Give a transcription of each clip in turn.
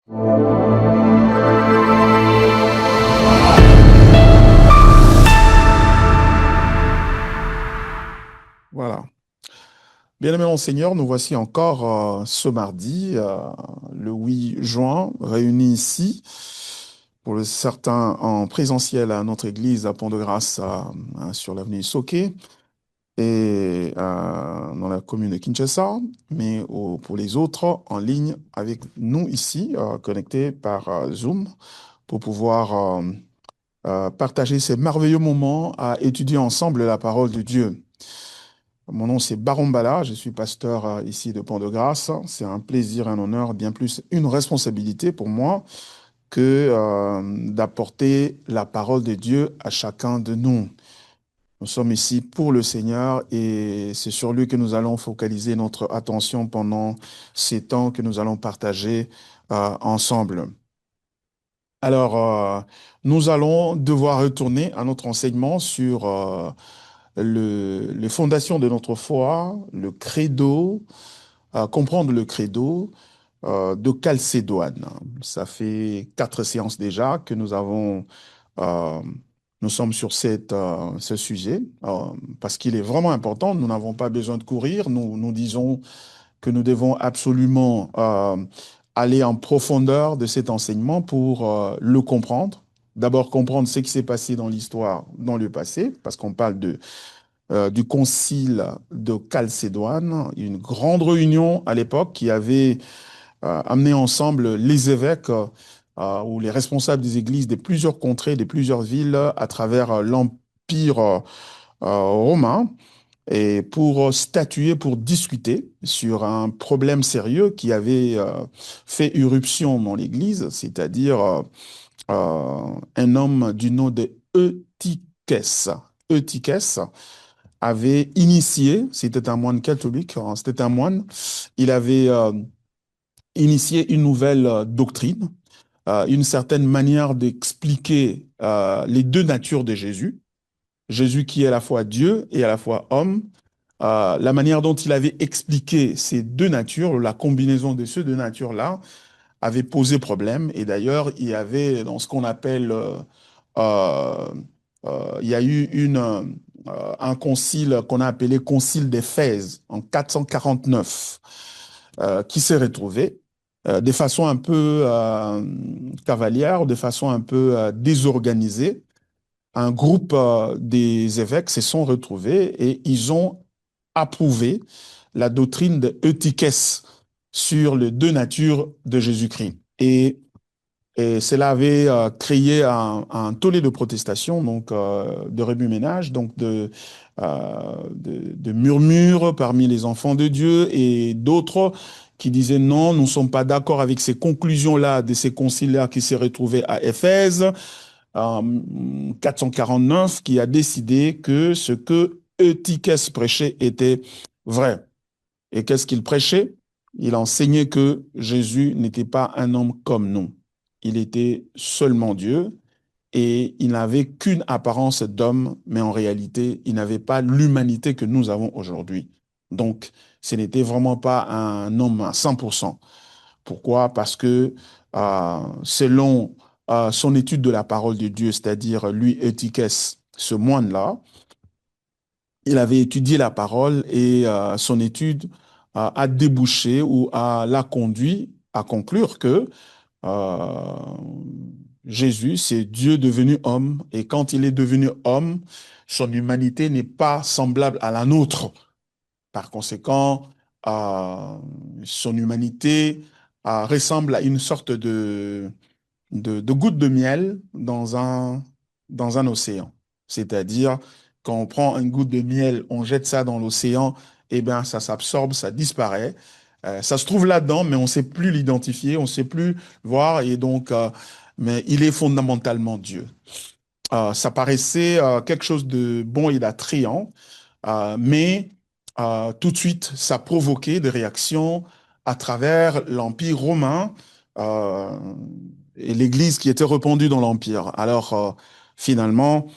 Voilà. Bien-aimés mon Seigneur, nous voici encore ce mardi, le 8 juin, réunis ici, pour le certain en présentiel à notre église à Pont-de-Grâce, sur l'avenue Soké, et dans la commune de Kinshasa, mais pour les autres en ligne avec nous ici, connectés par Zoom, pour pouvoir partager ces merveilleux moments à étudier ensemble la parole de Dieu. Mon nom, c'est Baron Bala, je suis pasteur ici de Pont-de-Grâce. C'est un plaisir, un honneur, bien plus une responsabilité pour moi que d'apporter la parole de Dieu à chacun de nous. Nous sommes ici pour le Seigneur et c'est sur lui que nous allons focaliser notre attention pendant ces temps que nous allons partager ensemble. Alors, nous allons devoir retourner à notre enseignement sur les fondations de notre foi, le credo, comprendre le credo de Chalcédoine. Ça fait 4 séances déjà que euh, nous sommes sur ce sujet parce qu'il est vraiment important. Nous n'avons pas besoin de courir. Nous disons que nous devons absolument aller en profondeur de cet enseignement pour le comprendre. D'abord comprendre ce qui s'est passé dans l'histoire, dans le passé, parce qu'on parle du concile de Chalcédoine, une grande réunion à l'époque qui avait amené ensemble les évêques ou les responsables des églises de plusieurs contrées, de plusieurs villes à travers l'Empire romain et pour statuer, pour discuter sur un problème sérieux qui avait fait irruption dans l'Église, c'est-à-dire un homme du nom de Eutychès. Eutychès avait initié, c'était un moine catholique, hein, c'était un moine, il avait initié une nouvelle doctrine, une certaine manière d'expliquer les deux natures de Jésus. Jésus qui est à la fois Dieu et à la fois homme, la manière dont il avait expliqué ces deux natures, la combinaison de ces deux natures-là, avait posé problème. Et d'ailleurs, il y avait dans ce qu'on appelle, euh, il y a eu un concile qu'on a appelé Concile d'Éphèse en 449, qui s'est retrouvé de façon un peu cavalière, de façon un peu désorganisée. Un groupe des évêques se sont retrouvés et ils ont approuvé la doctrine de Eutychès sur les deux natures de Jésus-Christ. Et cela avait créé un tollé de protestation, donc de remue-ménage, donc de murmures parmi les enfants de Dieu et d'autres qui disaient non, nous ne sommes pas d'accord avec ces conclusions-là de ces conciles-là qui s'est retrouvé à Éphèse en 449, qui a décidé que ce que Eutychès prêchait était vrai. Et qu'est-ce qu'il prêchait? Il enseignait que Jésus n'était pas un homme comme nous. Il était seulement Dieu et il n'avait qu'une apparence d'homme, mais en réalité, il n'avait pas l'humanité que nous avons aujourd'hui. Donc, ce n'était vraiment pas un homme à 100%. Pourquoi? Parce que selon son étude de la parole de Dieu, c'est-à-dire lui, Eutychès, ce moine-là, il avait étudié la parole et son étude a débouché ou l'a conduit à conclure que euh, Jésus, c'est Dieu devenu homme et quand il est devenu homme, son humanité n'est pas semblable à la nôtre. Par conséquent, euh, son humanité ressemble à une sorte de goutte de miel dans un océan. C'est-à-dire, quand on prend une goutte de miel, on jette ça dans l'océan, eh bien, ça s'absorbe, ça disparaît. Ça se trouve là-dedans, mais on ne sait plus l'identifier, on ne sait plus voir, et donc, mais il est fondamentalement Dieu. Ça paraissait quelque chose de bon et d'attrayant, mais tout de suite, ça provoquait des réactions à travers l'Empire romain euh, et l'Église qui était répandue dans l'Empire. Alors, finalement,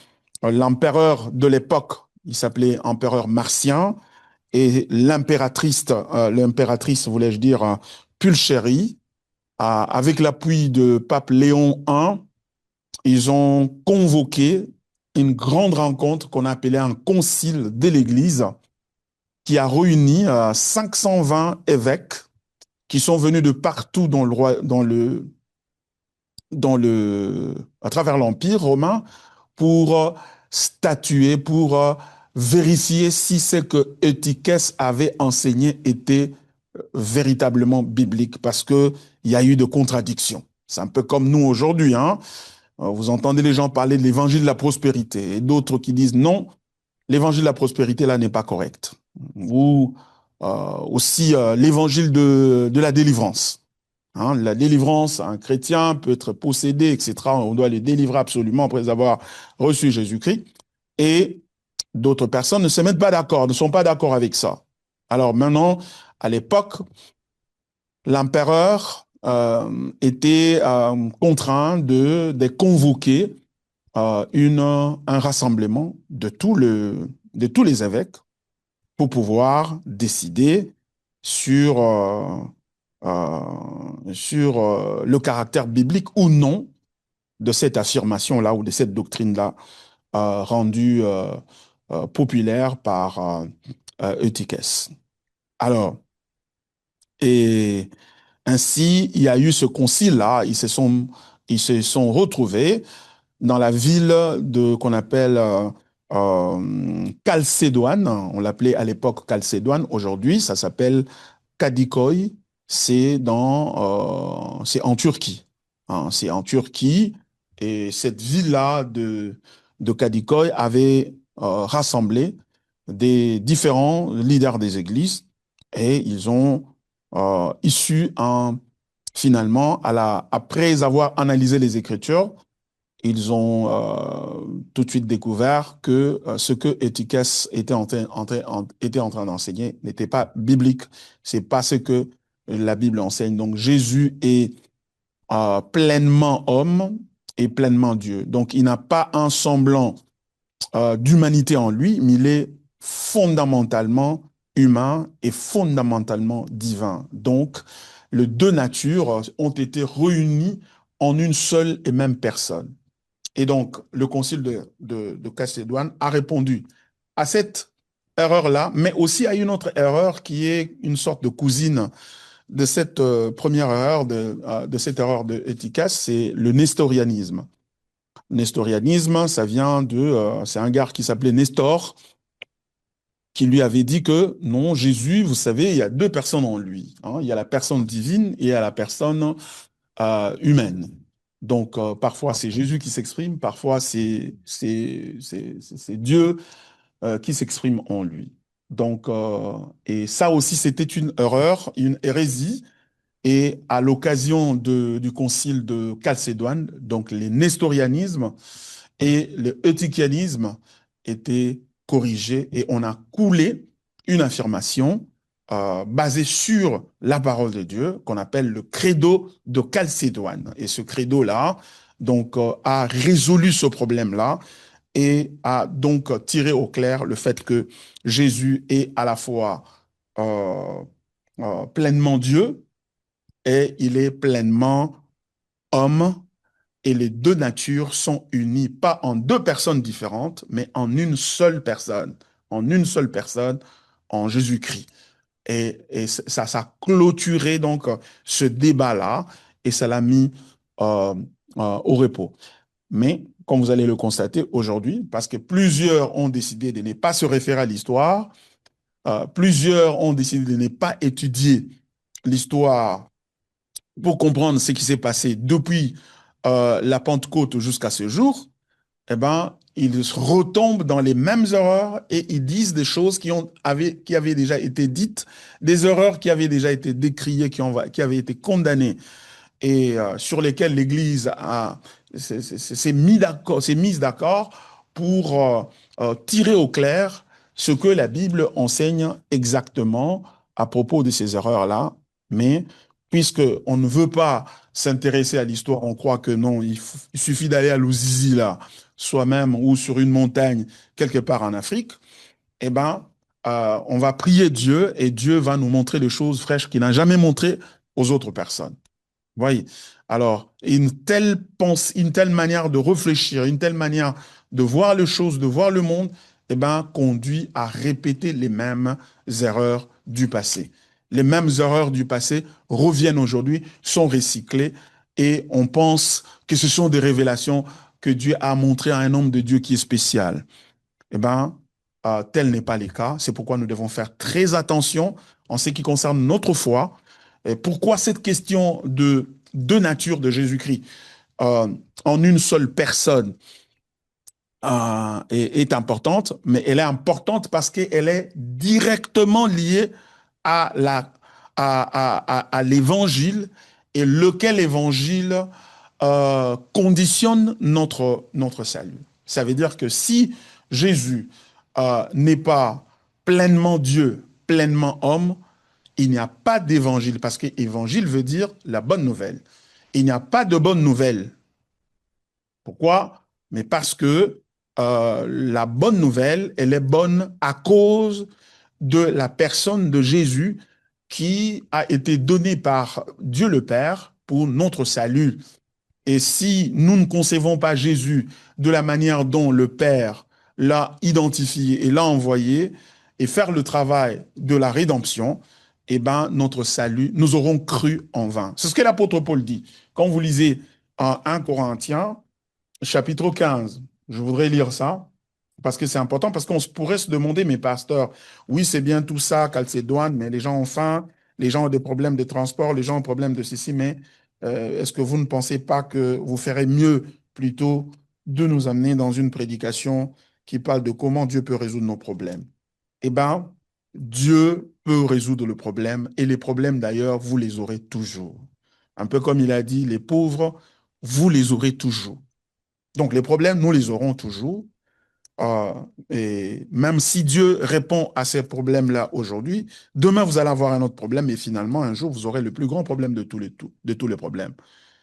l'empereur de l'époque, il s'appelait empereur Marcien, et l'impératrice, voulais-je dire, Pulchérie, avec l'appui de pape Léon I, ils ont convoqué une grande rencontre qu'on appelait un concile de l'Église qui a réuni 520 évêques qui sont venus de partout à travers l'Empire romain pour statuer, pour vérifier si ce que Eutychès avait enseigné était véritablement biblique, parce que il y a eu de contradictions. C'est un peu comme nous aujourd'hui, hein. Vous entendez les gens parler de l'évangile de la prospérité et d'autres qui disent non, l'évangile de la prospérité là n'est pas correct. Ou aussi l'évangile de la délivrance. Hein, la délivrance, un chrétien peut être possédé, etc. On doit les délivrer absolument après avoir reçu Jésus-Christ. Et d'autres personnes ne se mettent pas d'accord, ne sont pas d'accord avec ça. Alors maintenant, à l'époque, l'empereur était contraint de convoquer un rassemblement de tous les évêques pour pouvoir décider sur, le caractère biblique ou non de cette affirmation-là ou de cette doctrine-là rendue populaire par Eutychès. Alors, et ainsi, il y a eu ce concile-là, ils se sont retrouvés dans la ville qu'on appelle Chalcédoine. On l'appelait à l'époque Chalcédoine. Aujourd'hui, ça s'appelle Kadikoy. C'est en Turquie. Hein, c'est en Turquie. Et cette ville-là de Kadikoy avait rassemblé des différents leaders des églises et ils ont issu finalement, après avoir analysé les Écritures, ils ont tout de suite découvert que ce que Eutychès était en train d'enseigner n'était pas biblique. C'est pas ce que la Bible enseigne. Donc Jésus est pleinement homme et pleinement Dieu. Donc il n'a pas un semblant d'humanité en lui, mais il est fondamentalement humain et fondamentalement divin. Donc les deux natures ont été réunies en une seule et même personne. Et donc, le concile de Chalcédoine a répondu à cette erreur-là, mais aussi à une autre erreur qui est une sorte de cousine de cette première erreur, de cette erreur de Eutychès, c'est le nestorianisme. Le nestorianisme, c'est un gars qui s'appelait Nestor, qui lui avait dit que non, Jésus, vous savez, il y a deux personnes en lui, hein. Il y a la personne divine et il y a la personne humaine. Donc, parfois, c'est Jésus qui s'exprime, parfois, c'est Dieu qui s'exprime en lui. Donc, et ça aussi, c'était une erreur, une hérésie. Et à l'occasion du concile de Chalcédoine, donc les nestorianismes et le eutychianisme étaient corrigés et on a coulé une affirmation basée sur la parole de Dieu qu'on appelle le credo de Chalcédoine. Et ce credo-là, donc, a résolu ce problème-là et a donc tiré au clair le fait que Jésus est à la fois euh, pleinement Dieu et il est pleinement homme et les deux natures sont unies, pas en deux personnes différentes, mais en une seule personne, en Jésus-Christ. Et ça a clôturé donc ce débat-là et ça l'a mis euh, au repos. Mais, comme vous allez le constater aujourd'hui, parce que plusieurs ont décidé de ne pas se référer à l'histoire, plusieurs ont décidé de ne pas étudier l'histoire pour comprendre ce qui s'est passé depuis la Pentecôte jusqu'à ce jour, eh ben, ils retombent dans les mêmes erreurs et ils disent des choses qui avaient déjà été dites, des erreurs qui avaient déjà été décriées, qui avaient été condamnées et sur lesquelles l'Église s'est mise d'accord pour tirer au clair ce que la Bible enseigne exactement à propos de ces erreurs-là. Mais puisque on ne veut pas s'intéresser à l'histoire, on croit que non, il suffit d'aller à l'Ouzizi là, soi-même ou sur une montagne quelque part en Afrique, eh ben, on va prier Dieu et Dieu va nous montrer des choses fraîches qu'il n'a jamais montrées aux autres personnes. Voyez. Alors, une telle manière de réfléchir, une telle manière de voir les choses, de voir le monde, eh ben, conduit à répéter les mêmes erreurs du passé. Les mêmes erreurs du passé reviennent aujourd'hui, sont recyclées et on pense que ce sont des révélations que Dieu a montrées à un homme de Dieu qui est spécial. Eh ben, tel n'est pas le cas. C'est pourquoi nous devons faire très attention en ce qui concerne notre foi. Et pourquoi cette question de deux natures de Jésus-Christ euh, en une seule personne est importante, mais elle est importante parce qu'elle est directement liée à à l'évangile et lequel évangile conditionne notre salut. Ça veut dire que si Jésus n'est pas pleinement Dieu, pleinement homme, il n'y a pas d'évangile parce que évangile veut dire la bonne nouvelle. Il n'y a pas de bonne nouvelle. Pourquoi? Mais parce que la bonne nouvelle, elle est bonne à cause de la personne de Jésus qui a été donnée par Dieu le Père pour notre salut. Et si nous ne concevons pas Jésus de la manière dont le Père l'a identifié et l'a envoyé, et faire le travail de la rédemption, eh ben, notre salut, nous aurons cru en vain. C'est ce que l'apôtre Paul dit. Quand vous lisez en 1 Corinthiens, chapitre 15. Je voudrais lire ça parce que c'est important, parce qu'on pourrait se demander, mes pasteurs, oui, c'est bien tout ça, Calcédoine, mais les gens ont faim, les gens ont des problèmes de transport, les gens ont des problèmes de ceci, mais est-ce que vous ne pensez pas que vous ferez mieux plutôt de nous amener dans une prédication qui parle de comment Dieu peut résoudre nos problèmes? Eh bien, Dieu peut résoudre le problème et les problèmes, d'ailleurs, vous les aurez toujours. Un peu comme il a dit, les pauvres, vous les aurez toujours. Donc, les problèmes, nous les aurons toujours. Euh, et même si Dieu répond à ces problèmes-là aujourd'hui, demain, vous allez avoir un autre problème et finalement, un jour, vous aurez le plus grand problème de tous les problèmes.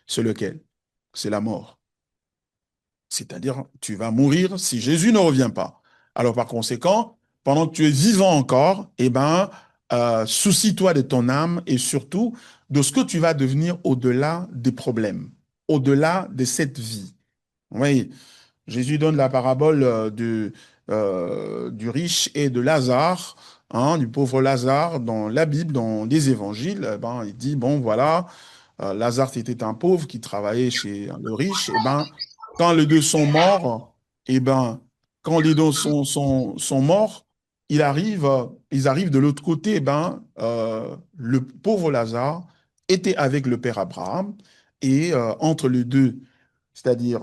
C'est lequel? C'est la mort. C'est-à-dire, tu vas mourir si Jésus ne revient pas. Alors, par conséquent, pendant que tu es vivant encore, eh ben, soucie-toi de ton âme et surtout de ce que tu vas devenir au-delà des problèmes, au-delà de cette vie. Oui, Jésus donne la parabole du riche et de Lazare, hein, du pauvre Lazare dans la Bible, dans les évangiles. Eh ben, il dit, bon, voilà, Lazare était un pauvre qui travaillait chez le riche. Eh ben, quand les deux sont morts, eh ben, quand les deux sont morts, ils arrivent de l'autre côté. Eh ben, le pauvre Lazare était avec le père Abraham et entre les deux, c'est-à-dire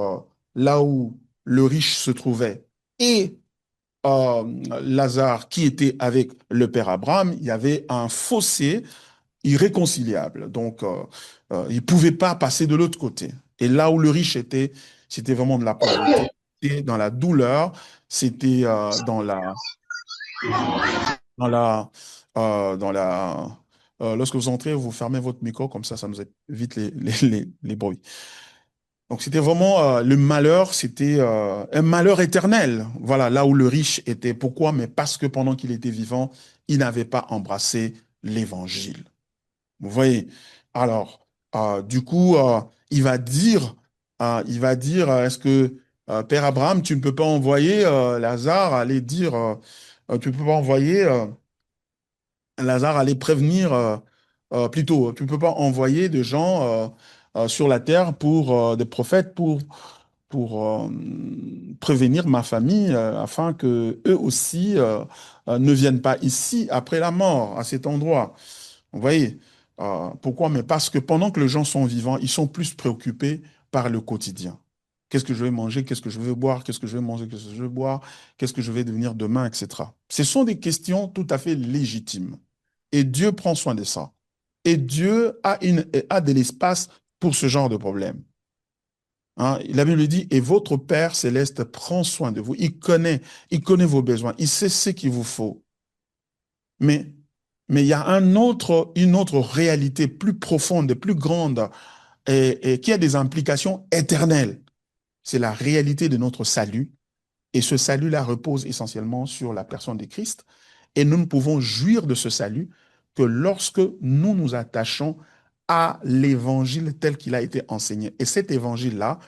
là où le riche se trouvait et euh, Lazare qui était avec le père Abraham, il y avait un fossé irréconciliable. Donc, il ne pouvait pas passer de l'autre côté. Et là où le riche était, c'était vraiment de la pauvreté, c'était dans la douleur, c'était dans la, dans la, lorsque vous entrez, vous fermez votre micro, comme ça nous évite les bruits. Donc c'était vraiment le malheur, c'était un malheur éternel. Voilà, là où le riche était. Pourquoi? Mais parce que pendant qu'il était vivant, il n'avait pas embrassé l'évangile. Vous voyez? Alors, du coup, il va dire, est-ce que Père Abraham, tu ne peux pas envoyer Lazare aller dire, tu ne peux pas envoyer Lazare aller prévenir, plutôt, tu ne peux pas envoyer des gens sur la terre pour des prophètes pour prévenir ma famille afin que eux aussi ne viennent pas ici après la mort, à cet endroit. Vous voyez, pourquoi? Mais parce que pendant que les gens sont vivants, ils sont plus préoccupés par le quotidien. Qu'est-ce que je vais manger? Qu'est-ce que je vais boire? Qu'est-ce que je vais manger? Qu'est-ce que je vais boire? Qu'est-ce que je vais devenir demain, etc. Ce sont des questions tout à fait légitimes. Et Dieu prend soin de ça. Et Dieu a de l'espace pour ce genre de problème. Hein, la Bible dit, et votre Père céleste prend soin de vous. Il connaît vos besoins. Il sait ce qu'il vous faut. Mais, mais il y a une autre réalité plus profonde, plus grande, et qui a des implications éternelles. C'est la réalité de notre salut. Et ce salut-là repose essentiellement sur la personne de Christ. Et nous ne pouvons jouir de ce salut que lorsque nous nous attachons à l'évangile tel qu'il a été enseigné. Et cet évangile-là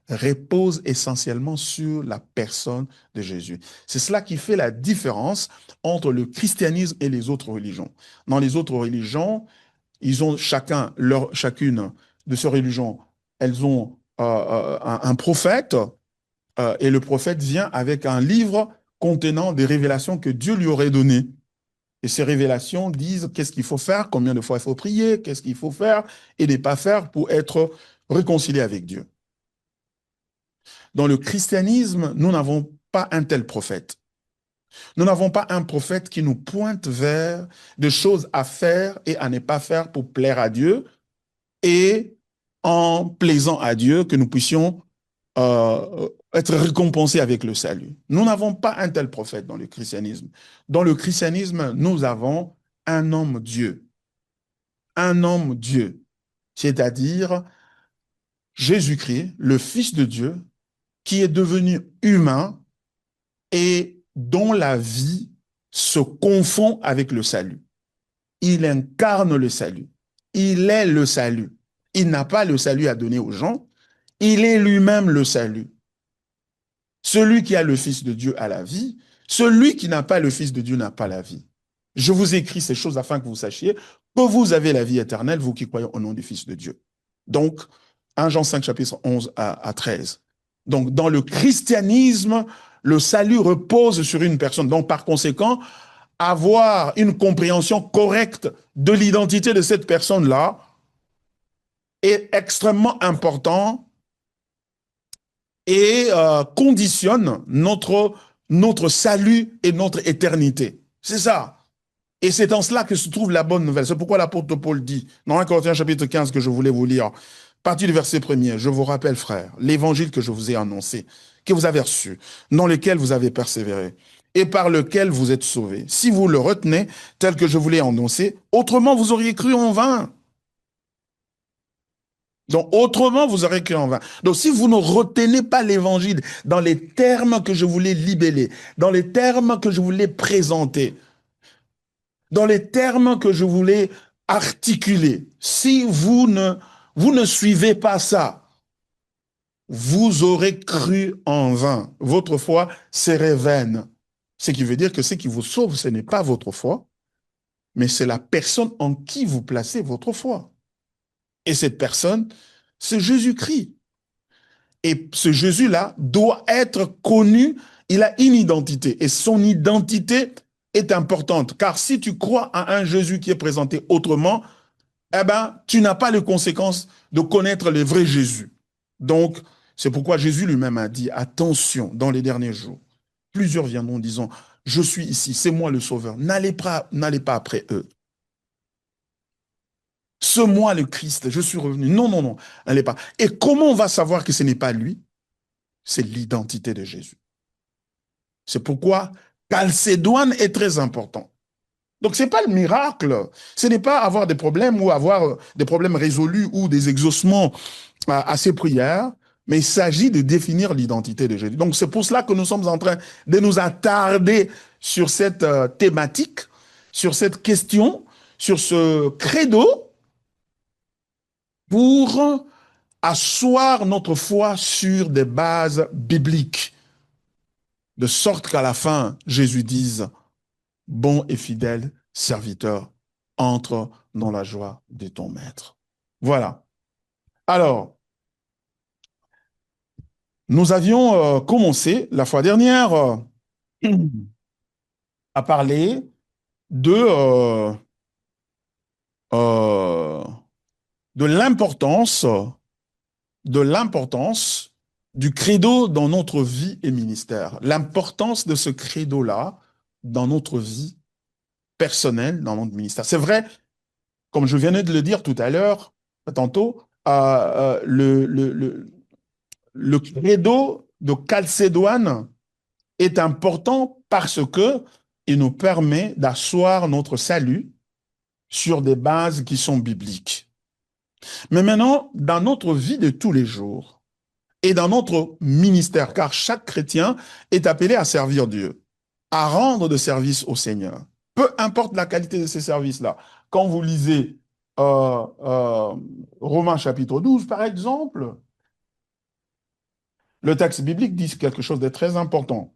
repose essentiellement sur la personne de Jésus. C'est cela qui fait la différence entre le christianisme et les autres religions. Dans les autres religions, ils ont chacune de ces religions, elles ont un prophète, et le prophète vient avec un livre contenant des révélations que Dieu lui aurait données. Et ces révélations disent qu'est-ce qu'il faut faire, combien de fois il faut prier, qu'est-ce qu'il faut faire et ne pas faire pour être réconcilié avec Dieu. Dans le christianisme, nous n'avons pas un tel prophète. Nous n'avons pas un prophète qui nous pointe vers des choses à faire et à ne pas faire pour plaire à Dieu et en plaisant à Dieu que nous puissions être récompensés avec le salut. Nous n'avons pas un tel prophète dans le christianisme. Dans le christianisme, nous avons un homme Dieu, c'est-à-dire Jésus-Christ, le Fils de Dieu, qui est devenu humain et dont la vie se confond avec le salut. Il incarne le salut. Il est le salut. Il n'a pas le salut à donner aux gens. Il est lui-même le salut. Celui qui a le Fils de Dieu a la vie. Celui qui n'a pas le Fils de Dieu n'a pas la vie. Je vous écris ces choses afin que vous sachiez que vous avez la vie éternelle, vous qui croyez au nom du Fils de Dieu. Donc, 1 Jean 5, chapitre 11 à 13. Donc, dans le christianisme, le salut repose sur une personne. Donc, par conséquent, avoir une compréhension correcte de l'identité de cette personne-là est extrêmement important et conditionne notre salut et notre éternité. C'est ça. Et c'est en cela que se trouve la bonne nouvelle. C'est pourquoi l'apôtre Paul dit, dans 1 Corinthiens chapitre 15 que je voulais vous lire, à partir du verset 1er, je vous rappelle, frères, l'évangile que je vous ai annoncé, que vous avez reçu, dans lequel vous avez persévéré, et par lequel vous êtes sauvés. Si vous le retenez, tel que je vous l'ai annoncé, autrement vous auriez cru en vain. Donc, autrement, vous aurez cru en vain. Donc, si vous ne retenez pas l'évangile dans les termes que je voulais libeller, dans les termes que je voulais présenter, dans les termes que je voulais articuler, si vous ne suivez pas ça, vous aurez cru en vain. Votre foi serait vaine. Ce qui veut dire que ce qui vous sauve, ce n'est pas votre foi, mais c'est la personne en qui vous placez votre foi. Et cette personne, c'est Jésus-Christ. Et ce Jésus-là doit être connu, il a une identité. Et son identité est importante. Car si tu crois à un Jésus qui est présenté autrement, eh ben, tu n'as pas les conséquences de connaître le vrai Jésus. Donc, c'est pourquoi Jésus lui-même a dit, attention, dans les derniers jours, plusieurs viendront disant, je suis ici, c'est moi le Sauveur. N'allez pas après eux. Ce moi le Christ, je suis revenu. Non, non, non, n'allez pas. Et comment on va savoir que ce n'est pas lui? C'est l'identité de Jésus. C'est pourquoi Chalcédoine est très important. Donc, ce n'est pas le miracle. Ce n'est pas avoir des problèmes ou avoir des problèmes résolus ou des exaucements à ses prières, mais il s'agit de définir l'identité de Jésus. Donc, c'est pour cela que nous sommes en train de nous attarder sur cette thématique, sur cette question, sur ce credo, pour asseoir notre foi sur des bases bibliques, de sorte qu'à la fin, Jésus dise, bon et fidèle serviteur, entre dans la joie de ton maître. Voilà. Alors, nous avions commencé la fois dernière à parler de, euh, de l'importance du credo dans notre vie et ministère. L'importance de ce credo-là dans notre vie personnelle, dans notre ministère. C'est vrai, comme je venais de le dire tout à l'heure, tantôt, le credo de Chalcédoine est important parce que il nous permet d'asseoir notre salut sur des bases qui sont bibliques. Mais maintenant, dans notre vie de tous les jours et dans notre ministère, car chaque chrétien est appelé à servir Dieu, à rendre de service au Seigneur, peu importe la qualité de ces services-là. Quand vous lisez euh, euh, Romains chapitre 12, par exemple, le texte biblique dit quelque chose de très important.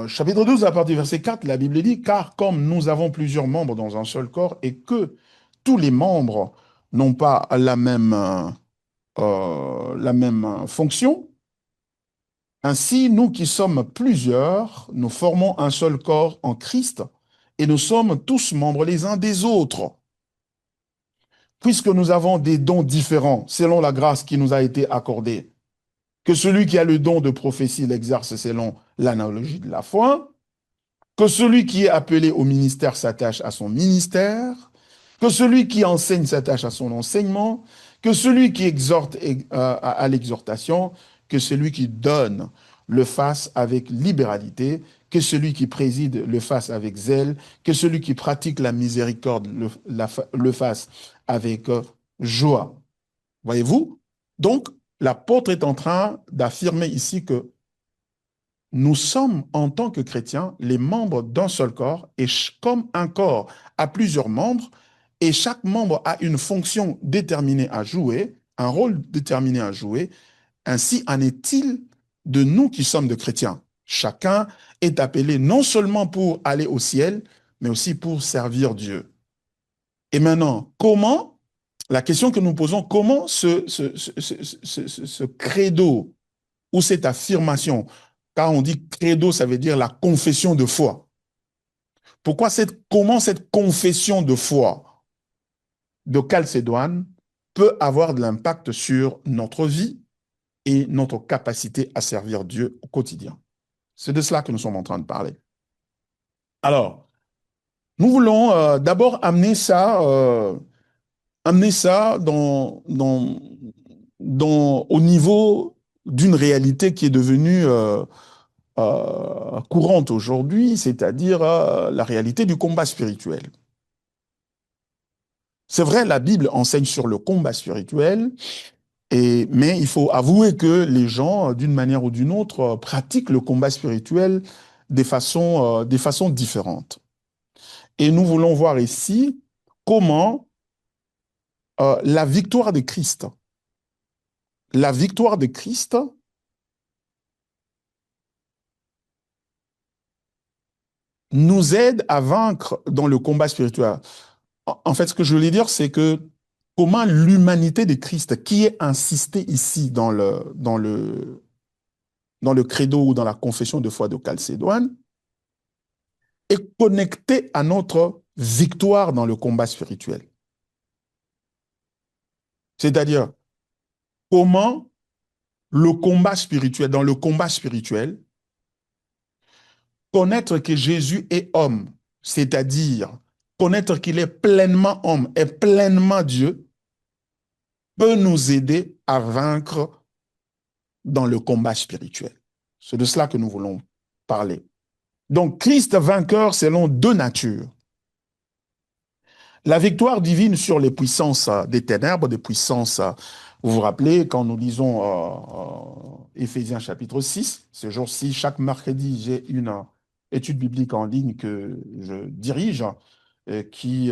Chapitre 12, à partir du verset 4, la Bible dit, car comme nous avons plusieurs membres dans un seul corps et que tous les membres n'ont pas la même fonction, ainsi, nous qui sommes plusieurs, nous formons un seul corps en Christ et nous sommes tous membres les uns des autres. Puisque nous avons des dons différents selon la grâce qui nous a été accordée, que celui qui a le don de prophétie l'exerce selon l'analogie de la foi, que celui qui est appelé au ministère s'attache à son ministère, que celui qui enseigne s'attache à son enseignement, que celui qui exhorte à l'exhortation, que celui qui donne le fasse avec libéralité, que celui qui préside le fasse avec zèle, que celui qui pratique la miséricorde le fasse avec joie. Voyez-vous? Donc, l'apôtre est en train d'affirmer ici que nous sommes, en tant que chrétiens, les membres d'un seul corps, et comme un corps a plusieurs membres, et chaque membre a une fonction déterminée à jouer, un rôle déterminé à jouer, ainsi en est-il de nous qui sommes de chrétiens. Chacun est appelé non seulement pour aller au ciel, mais aussi pour servir Dieu. Et maintenant, comment, la question que nous posons, comment ce credo ou cette affirmation, car on dit credo, ça veut dire la confession de foi. Comment cette confession de foi de Chalcédoine peut avoir de l'impact sur notre vie et notre capacité à servir Dieu au quotidien. C'est de cela que nous sommes en train de parler. Alors, nous voulons d'abord amener ça au niveau d'une réalité qui est devenue courante aujourd'hui, c'est-à-dire la réalité du combat spirituel. C'est vrai, la Bible enseigne sur le combat spirituel, mais il faut avouer que les gens, d'une manière ou d'une autre, pratiquent le combat spirituel des façons différentes. Et nous voulons voir ici comment la victoire de Christ nous aide à vaincre dans le combat spirituel. En fait, ce que je voulais dire, c'est que comment l'humanité de Christ, qui est insistée ici dans le credo ou dans la confession de foi de Chalcédoine, est connectée à notre victoire dans le combat spirituel. C'est-à-dire, comment dans le combat spirituel, connaître que Jésus est homme, c'est-à-dire connaître qu'il est pleinement homme et pleinement Dieu, peut nous aider à vaincre dans le combat spirituel. C'est de cela que nous voulons parler. Donc, Christ vainqueur selon deux natures. La victoire divine sur les puissances des ténèbres, des puissances, vous vous rappelez, quand nous lisons Éphésiens chapitre 6, ce jour-ci, chaque mercredi, j'ai une étude biblique en ligne que je dirige, qui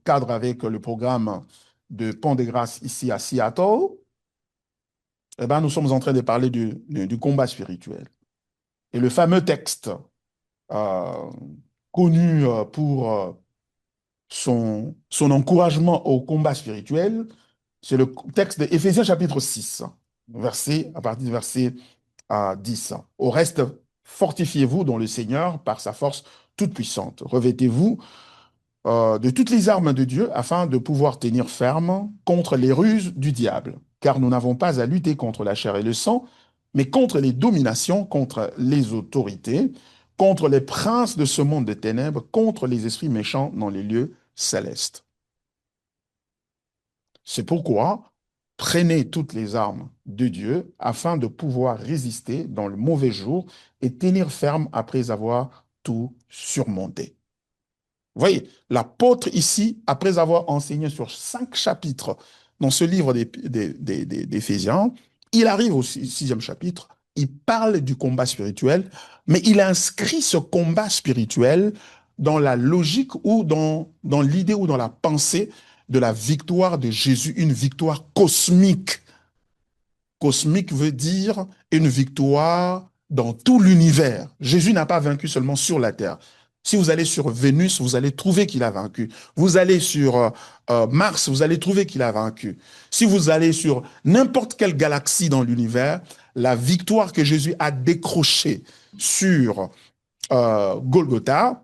cadre avec le programme de Pont de Grâce ici à Seattle. Eh ben, nous sommes en train de parler du combat spirituel. Et le fameux texte euh, connu pour son encouragement au combat spirituel, c'est le texte d'Éphésiens chapitre 6, à partir du verset 10. Au reste, fortifiez-vous dans le Seigneur par sa force toute puissante. Revêtez-vous de toutes les armes de Dieu afin de pouvoir tenir ferme contre les ruses du diable. Car nous n'avons pas à lutter contre la chair et le sang, mais contre les dominations, contre les autorités, contre les princes de ce monde de ténèbres, contre les esprits méchants dans les lieux célestes. C'est pourquoi prenez toutes les armes de Dieu afin de pouvoir résister dans le mauvais jour et tenir ferme après avoir tout surmonté. Vous voyez, l'apôtre ici, après avoir enseigné sur 5 chapitres dans ce livre d'Éphésiens, il arrive au 6e chapitre, il parle du combat spirituel, mais il inscrit ce combat spirituel dans la logique ou dans l'idée ou dans la pensée de la victoire de Jésus, une victoire cosmique. Cosmique veut dire une victoire dans tout l'univers. Jésus n'a pas vaincu seulement sur la terre. Si vous allez sur Vénus, vous allez trouver qu'il a vaincu. Vous allez sur Mars, vous allez trouver qu'il a vaincu. Si vous allez sur n'importe quelle galaxie dans l'univers, la victoire que Jésus a décrochée sur Golgotha,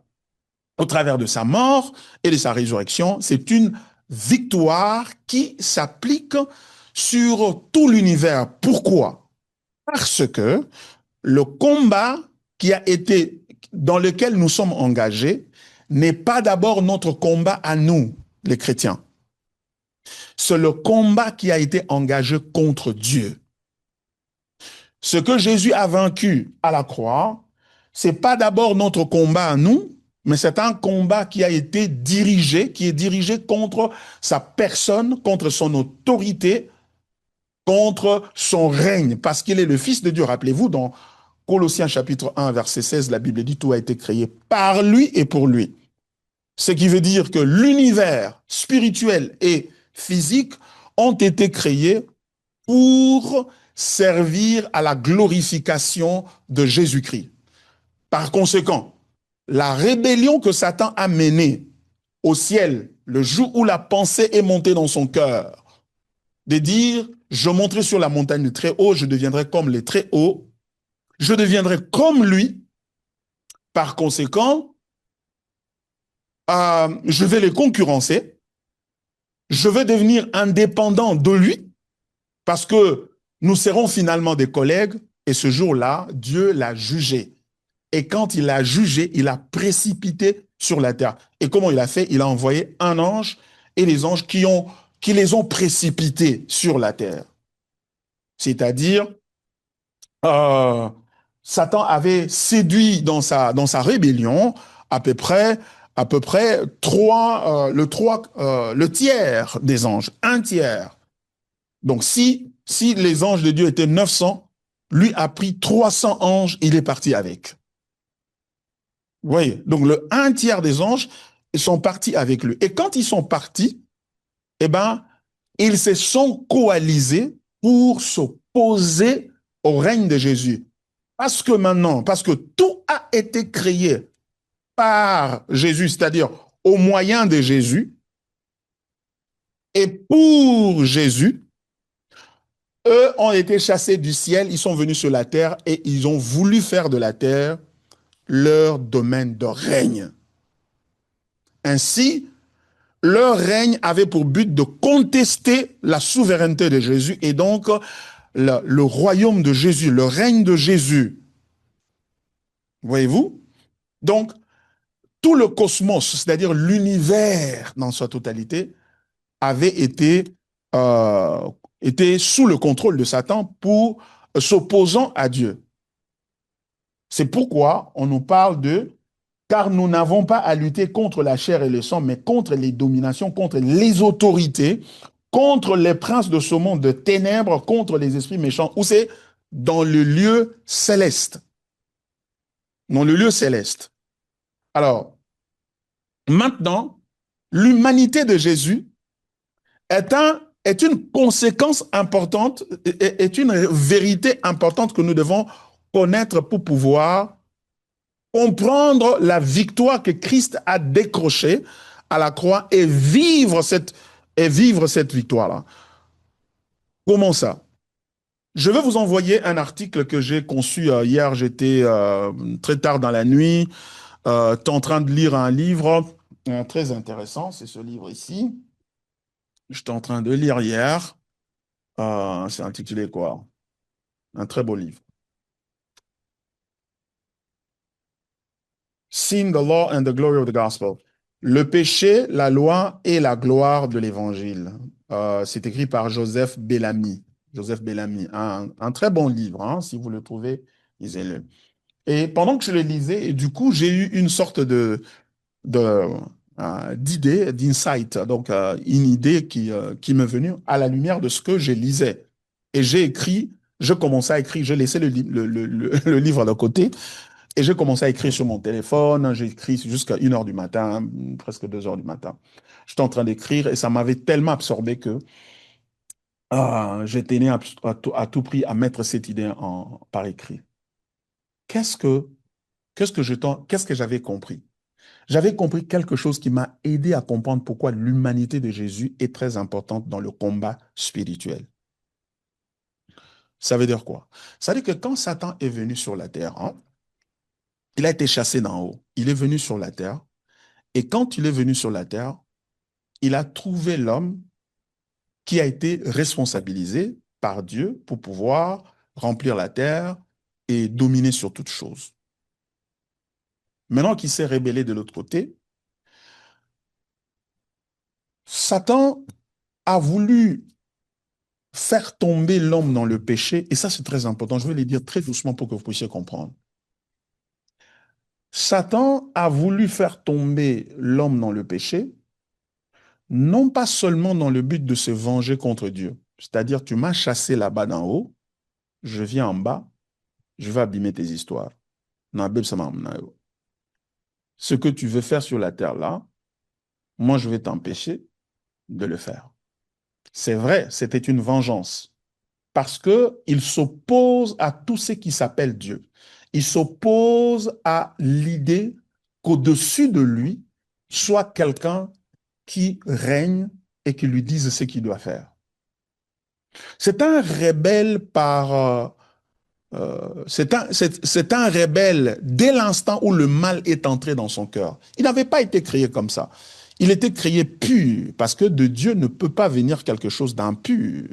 au travers de sa mort et de sa résurrection, c'est une victoire qui s'applique sur tout l'univers. Pourquoi? Parce que le combat qui a été, dans lequel nous sommes engagés, n'est pas d'abord notre combat à nous, les chrétiens. C'est le combat qui a été engagé contre Dieu. Ce que Jésus a vaincu à la croix, c'est pas d'abord notre combat à nous, mais c'est un combat qui a été dirigé, qui est dirigé contre sa personne, contre son autorité, contre son règne, parce qu'il est le Fils de Dieu. Rappelez-vous, dans Colossiens chapitre 1, verset 16, la Bible dit tout a été créé par lui et pour lui. Ce qui veut dire que l'univers spirituel et physique ont été créés pour servir à la glorification de Jésus-Christ. Par conséquent, la rébellion que Satan a menée au ciel, le jour où la pensée est montée dans son cœur, de dire, je monterai sur la montagne du Très-Haut, je deviendrai comme les Très-Hauts, je deviendrai comme lui, par conséquent, je vais les concurrencer, je vais devenir indépendant de lui, parce que nous serons finalement des collègues, et ce jour-là, Dieu l'a jugé. Et quand il l'a jugé, il a précipité sur la terre. Et comment il a fait? Il a envoyé un ange et les anges qui les ont précipités sur la terre. C'est-à-dire, euh, Satan avait séduit dans sa rébellion à peu près le tiers des anges, un tiers. Donc si les anges de Dieu étaient 900, lui a pris 300 anges, il est parti avec. Vous voyez, donc le un tiers des anges sont partis avec lui. Et quand ils sont partis, eh ben, ils se sont coalisés pour s'opposer au règne de Jésus. Parce que maintenant, parce que tout a été créé par Jésus, c'est-à-dire au moyen de Jésus, et pour Jésus, eux ont été chassés du ciel, ils sont venus sur la terre et ils ont voulu faire de la terre leur domaine de règne. Ainsi, leur règne avait pour but de contester la souveraineté de Jésus et donc le royaume de Jésus, le règne de Jésus. Voyez-vous? Donc, tout le cosmos, c'est-à-dire l'univers dans sa totalité, avait euh, été sous le contrôle de Satan pour s'opposant à Dieu. C'est pourquoi on nous parle de car nous n'avons pas à lutter contre la chair et le sang, mais contre les dominations, contre les autorités, contre les princes de ce monde de ténèbres, contre les esprits méchants. Où c'est? Dans le lieu céleste. Dans le lieu céleste. Alors, maintenant, l'humanité de Jésus est une conséquence importante, est une vérité importante que nous devons connaître pour pouvoir comprendre la victoire que Christ a décrochée à la croix et vivre cette victoire-là. Comment ça? Je vais vous envoyer un article que j'ai conçu hier. J'étais très tard dans la nuit, en train de lire un livre très intéressant. C'est ce livre ici. J'étais en train de lire hier. C'est intitulé quoi? Un très beau livre. Sin, the Law and the Glory of the Gospel. Le péché, la loi et la gloire de l'Évangile. C'est écrit par Joseph Bellamy. Joseph Bellamy, un très bon livre, hein, si vous le trouvez, lisez-le. Et pendant que je le lisais, et du coup, j'ai eu une sorte d'idée, d'insight, donc une idée qui m'est venue à la lumière de ce que je lisais. Et j'ai écrit, je commençais à écrire, j'ai laissé le livre de côté, Et j'ai commencé à écrire sur mon téléphone. J'ai écrit jusqu'à 1 heure du matin, presque 2 heures du matin. J'étais en train d'écrire et ça m'avait tellement absorbé que j'ai tenu à tout prix à mettre cette idée par écrit. Qu'est-ce que, qu'est-ce que j'avais compris? J'avais compris quelque chose qui m'a aidé à comprendre pourquoi l'humanité de Jésus est très importante dans le combat spirituel. Ça veut dire quoi? Ça veut dire que quand Satan est venu sur la terre, hein, il a été chassé d'en haut. Il est venu sur la terre. Et quand il est venu sur la terre, il a trouvé l'homme qui a été responsabilisé par Dieu pour pouvoir remplir la terre et dominer sur toute chose. Maintenant qu'il s'est rébellé de l'autre côté, Satan a voulu faire tomber l'homme dans le péché, et ça c'est très important, je vais le dire très doucement pour que vous puissiez comprendre. Satan a voulu faire tomber l'homme dans le péché, non pas seulement dans le but de se venger contre Dieu, c'est-à-dire tu m'as chassé là-bas d'en haut, je viens en bas, je vais abîmer tes histoires. Ce que tu veux faire sur la terre là, moi je vais t'empêcher de le faire. C'est vrai, c'était une vengeance. Parce qu'il s'oppose à tout ce qui s'appelle Dieu. Il s'oppose à l'idée qu'au-dessus de lui soit quelqu'un qui règne et qui lui dise ce qu'il doit faire. C'est un rebelle c'est un rebelle dès l'instant où le mal est entré dans son cœur. Il n'avait pas été créé comme ça. Il était créé pur, parce que de Dieu ne peut pas venir quelque chose d'impur,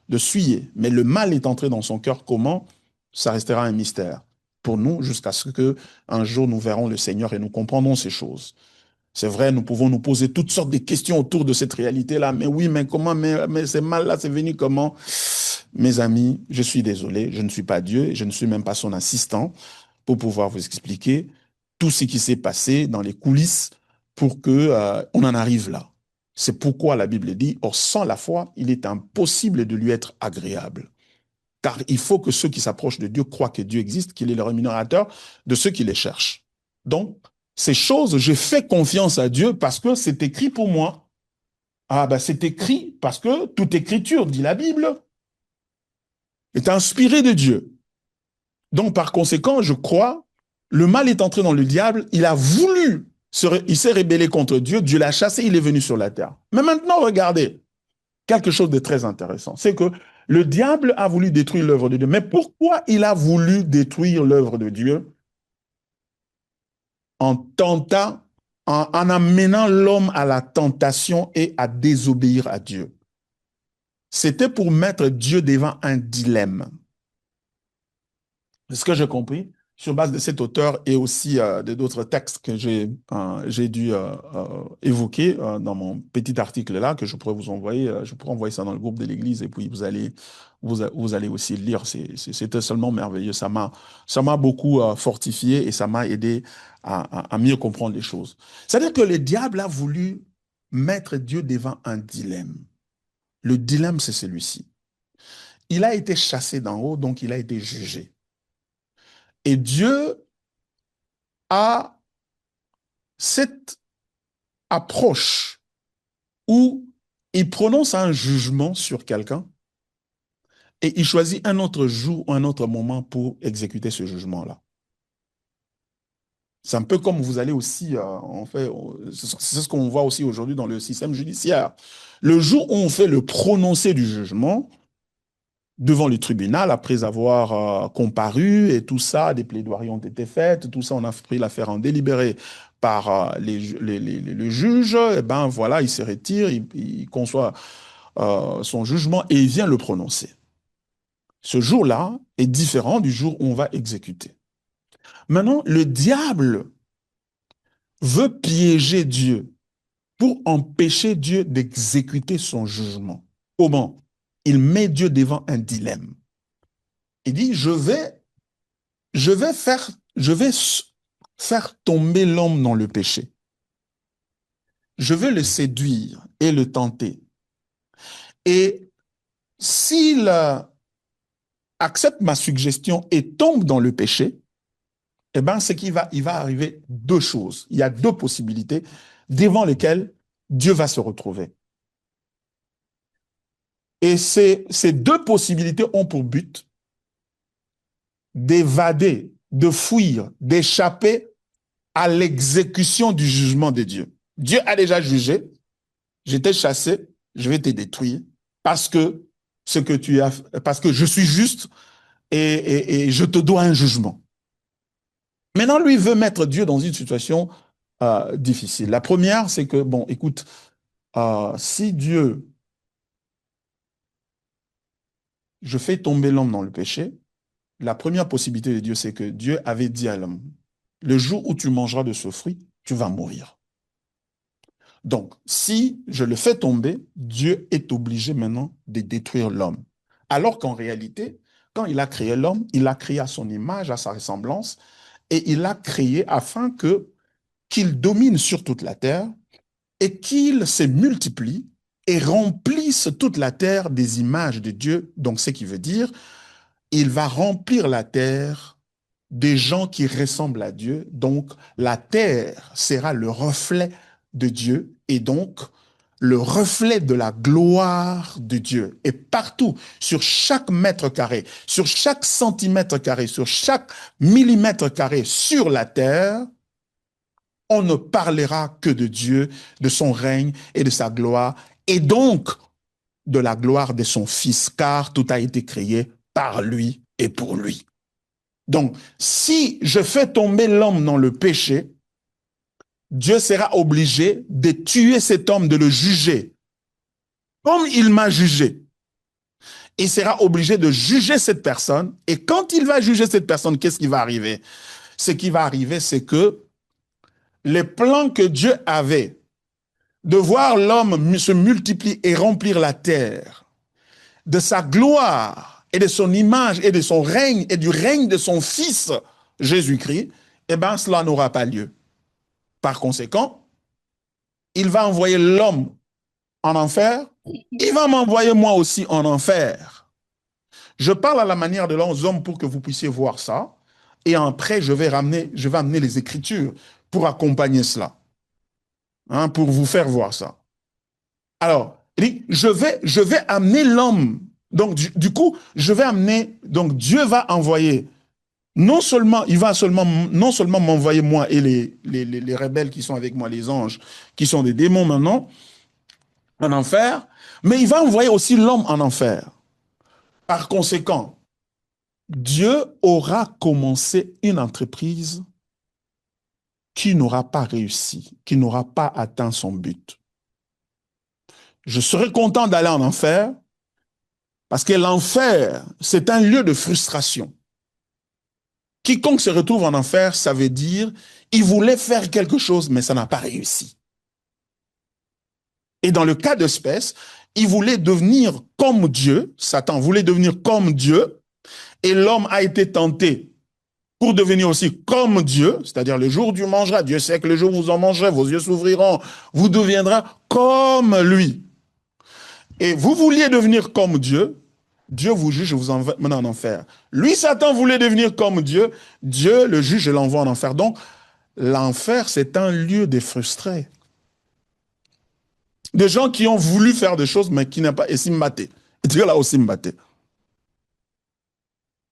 de souillé. Mais le mal est entré dans son cœur. Comment? Ça restera un mystère pour nous jusqu'à ce que un jour nous verrons le Seigneur et nous comprendrons ces choses. C'est vrai, nous pouvons nous poser toutes sortes de questions autour de cette réalité-là. Mais oui, mais comment, mais c'est mal-là, c'est venu comment? Mes amis, je suis désolé, je ne suis pas Dieu, je ne suis même pas son assistant pour pouvoir vous expliquer tout ce qui s'est passé dans les coulisses pour que on en arrive là. C'est pourquoi la Bible dit, or sans la foi, il est impossible de lui être agréable. Car il faut que ceux qui s'approchent de Dieu croient que Dieu existe, qu'il est le rémunérateur de ceux qui les cherchent. Donc, ces choses, je fais confiance à Dieu parce que c'est écrit pour moi. Ah ben c'est écrit parce que toute écriture, dit la Bible, est inspirée de Dieu. Donc par conséquent, je crois, le mal est entré dans le diable, il a voulu, il s'est rébellé contre Dieu, Dieu l'a chassé, il est venu sur la terre. Mais maintenant, regardez, quelque chose de très intéressant, c'est que le diable a voulu détruire l'œuvre de Dieu. Mais pourquoi il a voulu détruire l'œuvre de Dieu? En tentant, en amenant l'homme à la tentation et à désobéir à Dieu. C'était pour mettre Dieu devant un dilemme. C'est ce que j'ai compris sur base de cet auteur et aussi de d'autres textes que j'ai dû évoquer dans mon petit article là que je pourrais vous envoyer. Je pourrais envoyer ça dans le groupe de l'Église et puis vous allez aussi le lire. C'était seulement merveilleux. Ça m'a beaucoup fortifié et ça m'a aidé à mieux comprendre les choses. C'est-à-dire que le diable a voulu mettre Dieu devant un dilemme. Le dilemme, c'est celui-ci. Il a été chassé d'en haut, donc il a été jugé. Et Dieu a cette approche où il prononce un jugement sur quelqu'un et il choisit un autre jour ou un autre moment pour exécuter ce jugement-là. C'est un peu comme vous allez aussi, en fait, c'est ce qu'on voit aussi aujourd'hui dans le système judiciaire. Le jour où on fait le prononcé du jugement, devant le tribunal, après avoir comparu et tout ça, des plaidoiries ont été faites, tout ça, on a pris l'affaire en délibéré par le juge, et ben voilà, il se retire, il conçoit son jugement et il vient le prononcer. Ce jour-là est différent du jour où on va exécuter. Maintenant, le diable veut piéger Dieu pour empêcher Dieu d'exécuter son jugement. Comment? Il met Dieu devant un dilemme. Il dit, je vais faire tomber l'homme dans le péché. Je vais le séduire et le tenter. Et s'il accepte ma suggestion et tombe dans le péché, eh ben, c'est il va arriver deux choses. Il y a deux possibilités devant lesquelles Dieu va se retrouver. Et ces deux possibilités ont pour but d'évader, de fuir, d'échapper à l'exécution du jugement de Dieu. Dieu a déjà jugé, je t'ai chassé, je vais te détruire parce que ce que tu as, parce que je suis juste et je te dois un jugement. Maintenant, lui veut mettre Dieu dans une situation difficile. La première, c'est que, bon, écoute, si Dieu, je fais tomber l'homme dans le péché, la première possibilité de Dieu, c'est que Dieu avait dit à l'homme, le jour où tu mangeras de ce fruit, tu vas mourir. Donc, si je le fais tomber, Dieu est obligé maintenant de détruire l'homme. Alors qu'en réalité, quand il a créé l'homme, il l'a créé à son image, à sa ressemblance, et il l'a créé afin que qu'il domine sur toute la terre et qu'il se multiplie et remplisse toute la terre des images de Dieu. Donc, ce qui veut dire, il va remplir la terre des gens qui ressemblent à Dieu. Donc, la terre sera le reflet de Dieu et donc le reflet de la gloire de Dieu. Et partout, sur chaque mètre carré, sur chaque centimètre carré, sur chaque millimètre carré sur la terre, on ne parlera que de Dieu, de son règne et de sa gloire, et donc de la gloire de son Fils, car tout a été créé par lui et pour lui. Donc, si je fais tomber l'homme dans le péché, Dieu sera obligé de tuer cet homme, de le juger, comme il m'a jugé. Il sera obligé de juger cette personne, et quand il va juger cette personne, qu'est-ce qui va arriver? Ce qui va arriver, c'est que les plans que Dieu avait de voir l'homme se multiplier et remplir la terre de sa gloire et de son image et de son règne et du règne de son Fils Jésus-Christ, eh bien, cela n'aura pas lieu. Par conséquent, il va envoyer l'homme en enfer, il va m'envoyer moi aussi en enfer. Je parle à la manière de l'homme pour que vous puissiez voir ça, et après, je vais amener les Écritures pour accompagner cela, hein, pour vous faire voir ça. Alors, je vais amener l'homme. Donc, du coup, je vais amener, donc Dieu va envoyer, non seulement m'envoyer moi et les rebelles qui sont avec moi, les anges, qui sont des démons maintenant, en enfer, mais il va envoyer aussi l'homme en enfer. Par conséquent, Dieu aura commencé une entreprise qui n'aura pas réussi, qui n'aura pas atteint son but. Je serais content d'aller en enfer, parce que l'enfer, c'est un lieu de frustration. Quiconque se retrouve en enfer, ça veut dire il voulait faire quelque chose, mais ça n'a pas réussi. Et dans le cas d'espèce, il voulait devenir comme Dieu, Satan voulait devenir comme Dieu, et l'homme a été tenté pour devenir aussi comme Dieu, c'est-à-dire le jour où tu mangeras, Dieu sait que le jour où vous en mangerez, vos yeux s'ouvriront, vous deviendrez comme lui. Et vous vouliez devenir comme Dieu, Dieu vous juge et vous envoie en enfer. Lui, Satan, voulait devenir comme Dieu, Dieu le juge et l'envoie en enfer. Donc, l'enfer, c'est un lieu des frustrés. Des gens qui ont voulu faire des choses, mais qui n'ont pas essayé de mater. Et Dieu l'a aussi maté.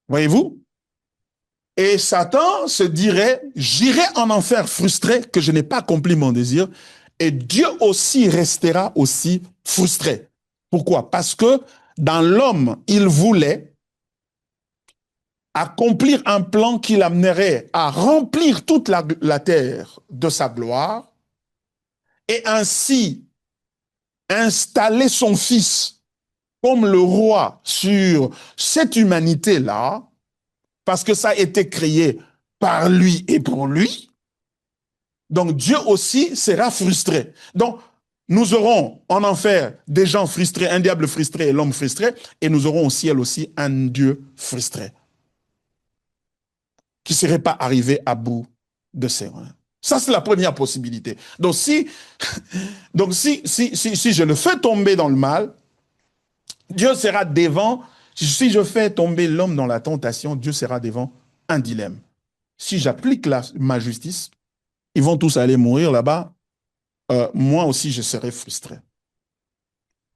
Voyez-vous? Et Satan se dirait, j'irai en enfer frustré que je n'ai pas accompli mon désir. Et Dieu aussi restera aussi frustré. Pourquoi? Parce que dans l'homme, il voulait accomplir un plan qui l'amènerait à remplir toute la terre de sa gloire et ainsi installer son fils comme le roi sur cette humanité-là, parce que ça a été créé par lui et pour lui. Donc Dieu aussi sera frustré. Donc nous aurons en enfer des gens frustrés, un diable frustré et l'homme frustré, et nous aurons au ciel aussi un Dieu frustré qui ne serait pas arrivé à bout de ses reins. Ça, c'est la première possibilité. Donc, si je le fais tomber dans le mal, Dieu sera devant. Si je fais tomber l'homme dans la tentation, Dieu sera devant un dilemme. si j'applique ma justice, ils vont tous aller mourir là-bas. Moi aussi, je serai frustré.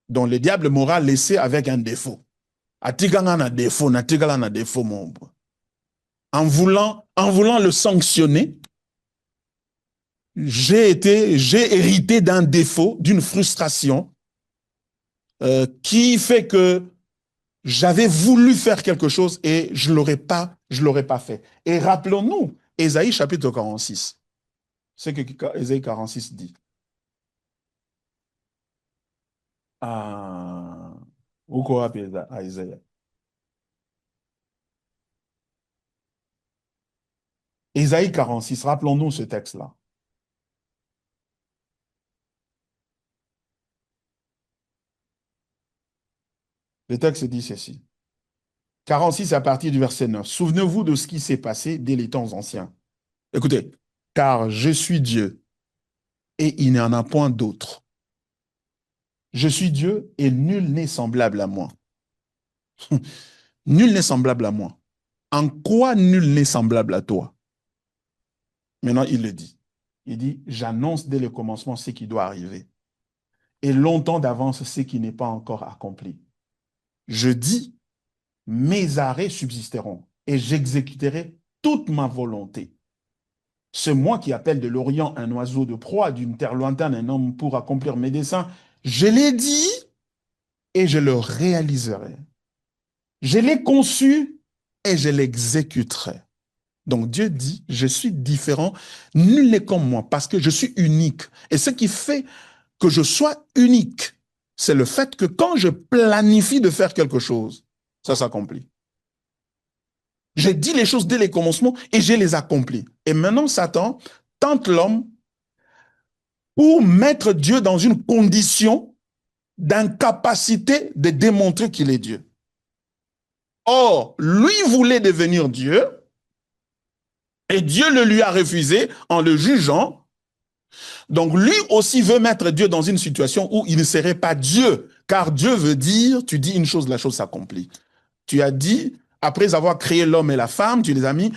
Donc, le diable m'aura laissé avec un défaut. Atiganga na défaut, na tigala na défaut, mon. En voulant le sanctionner, j'ai hérité d'un défaut, d'une frustration qui fait que j'avais voulu faire quelque chose et je l'aurais pas fait. Et rappelons-nous, Ésaïe chapitre 46, c'est ce que Ésaïe 46 dit. Ah, ou quoi appeler à Ésaïe? Ésaïe 46, rappelons-nous ce texte-là. Le texte dit ceci. 46 à partir du verset 9. Souvenez-vous de ce qui s'est passé dès les temps anciens. Écoutez, car je suis Dieu et il n'y en a point d'autre. Je suis Dieu et nul n'est semblable à moi. Nul n'est semblable à moi. En quoi nul n'est semblable à toi? Maintenant, il le dit. Il dit, j'annonce dès le commencement ce qui doit arriver. Et longtemps d'avance ce qui n'est pas encore accompli. Je dis, mes arrêts subsisteront et j'exécuterai toute ma volonté. C'est moi qui appelle de l'Orient un oiseau de proie, d'une terre lointaine un homme pour accomplir mes desseins. Je l'ai dit et je le réaliserai. Je l'ai conçu et je l'exécuterai. Donc Dieu dit, je suis différent, nul n'est comme moi, parce que je suis unique. Et ce qui fait que je sois unique, c'est le fait que quand je planifie de faire quelque chose, ça s'accomplit. J'ai dit les choses dès les commencements et je les accomplis. Et maintenant, Satan tente l'homme pour mettre Dieu dans une condition d'incapacité de démontrer qu'il est Dieu. Or, lui voulait devenir Dieu et Dieu le lui a refusé en le jugeant. Donc, lui aussi veut mettre Dieu dans une situation où il ne serait pas Dieu, car Dieu veut dire, tu dis une chose, la chose s'accomplit. Tu as dit, après avoir créé l'homme et la femme, tu les as mis,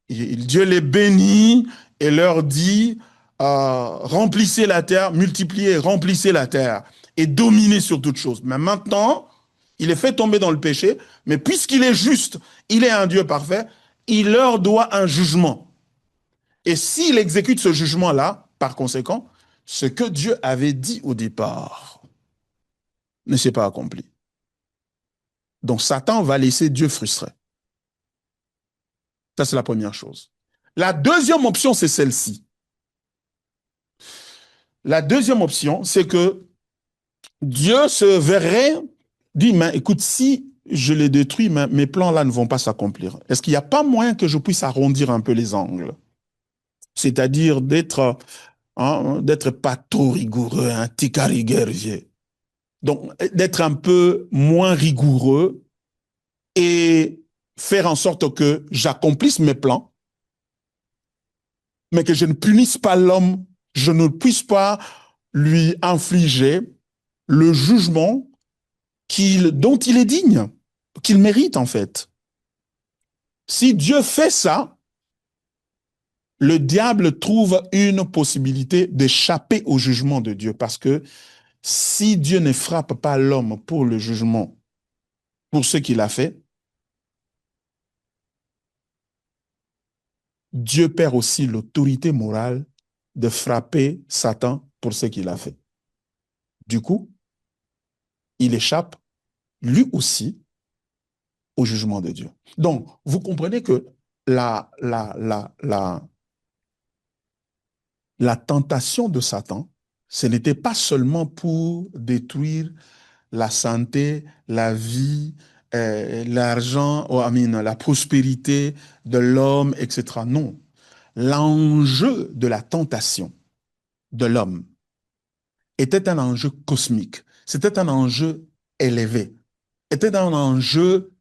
Dieu les bénit et leur dit, remplissez la terre, multipliez, remplissez la terre et dominez sur toute chose. Mais maintenant, il est fait tomber dans le péché, mais puisqu'il est juste, il est un Dieu parfait, il leur doit un jugement. Et s'il exécute ce jugement-là, par conséquent, ce que Dieu avait dit au départ ne s'est pas accompli. Donc Satan va laisser Dieu frustré. Ça, c'est la première chose. La deuxième option, c'est celle-ci. La deuxième option, c'est que Dieu se verrait, dit, mais écoute, si je les détruis, mes plans-là ne vont pas s'accomplir. Est-ce qu'il n'y a pas moyen que je puisse arrondir un peu les angles? C'est-à-dire d'être pas trop rigoureux, un ticariguervier. Donc, d'être un peu moins rigoureux et faire en sorte que j'accomplisse mes plans, mais que je ne punisse pas l'homme, je ne puisse pas lui infliger le jugement dont il est digne, qu'il mérite en fait. Si Dieu fait ça, le diable trouve une possibilité d'échapper au jugement de Dieu, parce que si Dieu ne frappe pas l'homme pour le jugement, pour ce qu'il a fait, Dieu perd aussi l'autorité morale de frapper Satan pour ce qu'il a fait. Du coup, il échappe lui aussi au jugement de Dieu. Donc, vous comprenez que la, la, la, la, la tentation de Satan, ce n'était pas seulement pour détruire la santé, la vie, l'argent, la prospérité de l'homme, etc. Non. L'enjeu de la tentation de l'homme était un enjeu cosmique. C'était un enjeu élevé. Était un enjeu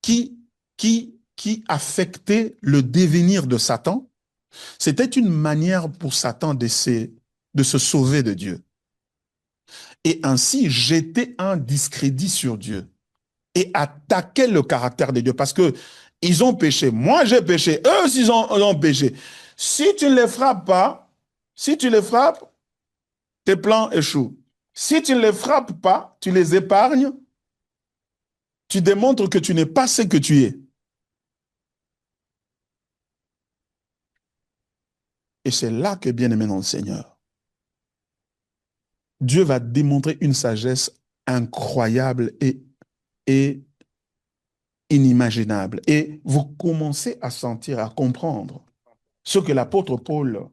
qui affectait le devenir de Satan. C'était une manière pour Satan de se sauver de Dieu. Et ainsi jeter un discrédit sur Dieu et attaquer le caractère de Dieu. Parce que Ils ont péché. Moi, j'ai péché. Eux aussi, ils ont péché. Si tu ne les frappes pas, si tu les frappes, tes plans échouent. Si tu ne les frappes pas, tu les épargnes, tu démontres que tu n'es pas ce que tu es. Et c'est là que, bien aimé dans le Seigneur, Dieu va démontrer une sagesse incroyable et inimaginable. Et vous commencez à sentir, à comprendre ce que l'apôtre Paul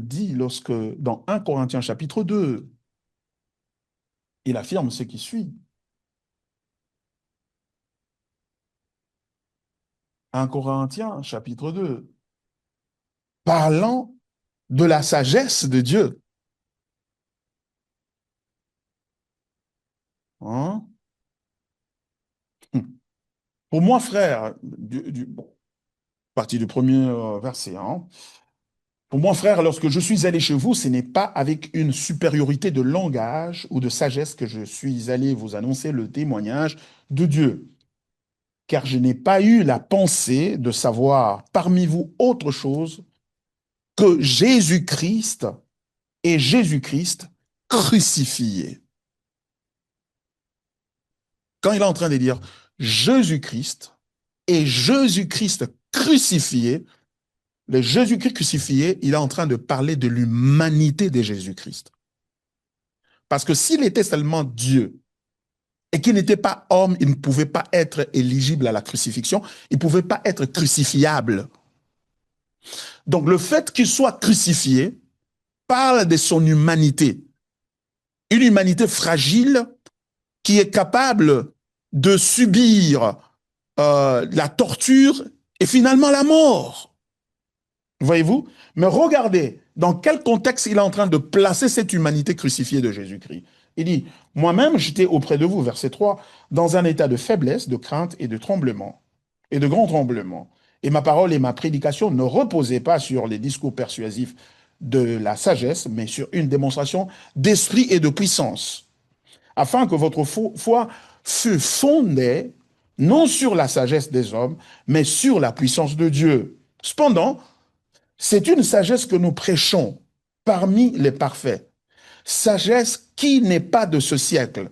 dit lorsque, dans 1 Corinthiens chapitre 2, il affirme ce qui suit. 1 Corinthiens chapitre 2, parlant de la sagesse de Dieu. Hein? Pour moi, frère, bon, partie du premier verset, hein. Pour moi, frère, lorsque je suis allé chez vous, ce n'est pas avec une supériorité de langage ou de sagesse que je suis allé vous annoncer le témoignage de Dieu, car je n'ai pas eu la pensée de savoir parmi vous autre chose que Jésus-Christ et Jésus-Christ crucifié. Quand il est en train de dire Jésus-Christ et Jésus-Christ crucifié, le Jésus-Christ crucifié, il est en train de parler de l'humanité de Jésus-Christ. Parce que s'il était seulement Dieu et qu'il n'était pas homme, il ne pouvait pas être éligible à la crucifixion, il ne pouvait pas être crucifiable. Donc le fait qu'il soit crucifié parle de son humanité. Une humanité fragile qui est capable de subir la torture et finalement la mort. Voyez-vous? Mais regardez dans quel contexte il est en train de placer cette humanité crucifiée de Jésus-Christ. Il dit, moi-même, j'étais auprès de vous, verset 3, dans un état de faiblesse, de crainte et de tremblement, et de grand tremblement. Et ma parole et ma prédication ne reposaient pas sur les discours persuasifs de la sagesse, mais sur une démonstration d'esprit et de puissance, afin que votre foi fût fondée non sur la sagesse des hommes, mais sur la puissance de Dieu. Cependant, c'est une sagesse que nous prêchons parmi les parfaits. Sagesse qui n'est pas de ce siècle,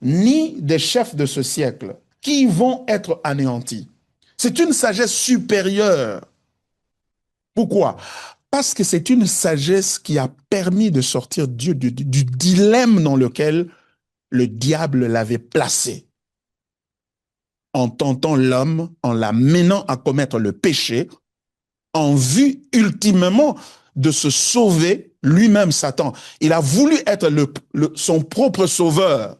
ni des chefs de ce siècle, qui vont être anéantis. C'est une sagesse supérieure. Pourquoi? Parce que c'est une sagesse qui a permis de sortir Dieu du dilemme dans lequel le diable l'avait placé, en tentant l'homme, en l'amenant à commettre le péché, en vue ultimement de se sauver lui-même, Satan. Il a voulu être son propre sauveur.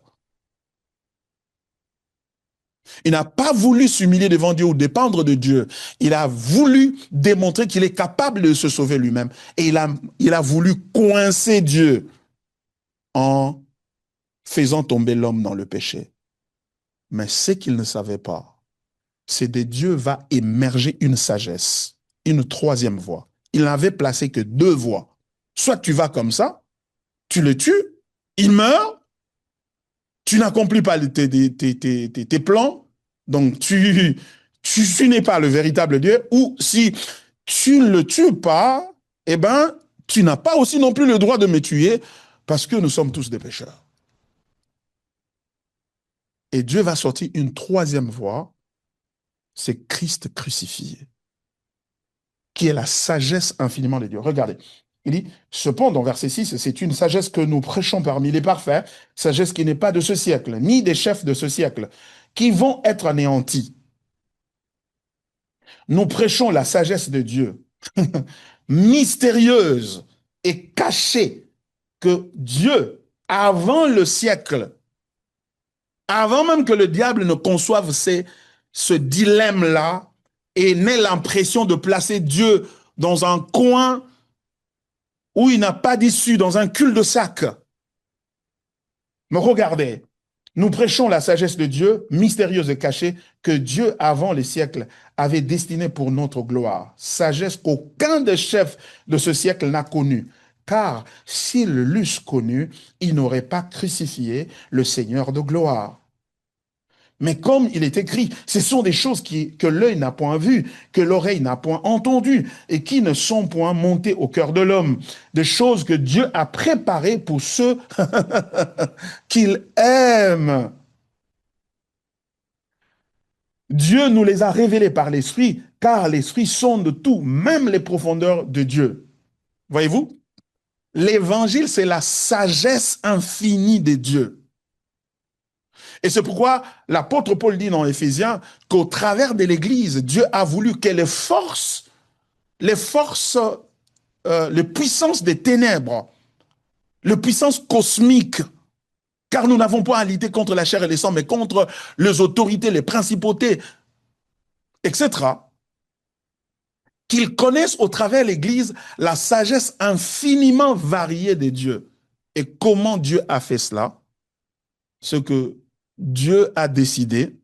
Il n'a pas voulu s'humilier devant Dieu ou dépendre de Dieu. Il a voulu démontrer qu'il est capable de se sauver lui-même. Et il a voulu coincer Dieu en faisant tomber l'homme dans le péché. Mais ce qu'il ne savait pas, c'est de Dieu va émerger une sagesse, une troisième voie. Il n'avait placé que deux voies. Soit tu vas comme ça, tu le tues, il meurt, tu n'accomplis pas tes plans, donc tu n'es pas le véritable Dieu, ou si tu ne le tues pas, eh ben, tu n'as pas aussi non plus le droit de me tuer, parce que nous sommes tous des pécheurs. Et Dieu va sortir une troisième voie, c'est Christ crucifié, qui est la sagesse infiniment de Dieu. Regardez, il dit, cependant, verset 6, c'est une sagesse que nous prêchons parmi les parfaits, sagesse qui n'est pas de ce siècle, ni des chefs de ce siècle, qui vont être anéantis. Nous prêchons la sagesse de Dieu, mystérieuse et cachée, que Dieu, avant le siècle, avant même que le diable ne conçoive ce dilemme-là et n'ait l'impression de placer Dieu dans un coin où il n'a pas d'issue, dans un cul-de-sac. Mais regardez, nous prêchons la sagesse de Dieu, mystérieuse et cachée, que Dieu, avant les siècles, avait destinée pour notre gloire. Sagesse qu'aucun des chefs de ce siècle n'a connue. Car s'ils l'eussent connue, ils n'auraient pas crucifié le Seigneur de gloire. Mais comme il est écrit, ce sont des choses que l'œil n'a point vues, que l'oreille n'a point entendues, et qui ne sont point montées au cœur de l'homme. Des choses que Dieu a préparées pour ceux qu'il aime. Dieu nous les a révélées par l'Esprit, car l'Esprit sonde tout, même les profondeurs de Dieu. Voyez-vous? L'évangile, c'est la sagesse infinie de Dieu. Et c'est pourquoi l'apôtre Paul dit dans Éphésiens qu'au travers de l'Église, Dieu a voulu que les puissances des ténèbres, les puissances cosmiques, car nous n'avons pas à lutter contre la chair et le sang, mais contre les autorités, les principautés, etc., qu'ils connaissent au travers de l'Église la sagesse infiniment variée de Dieu. Et comment Dieu a fait cela? Ce que Dieu a décidé,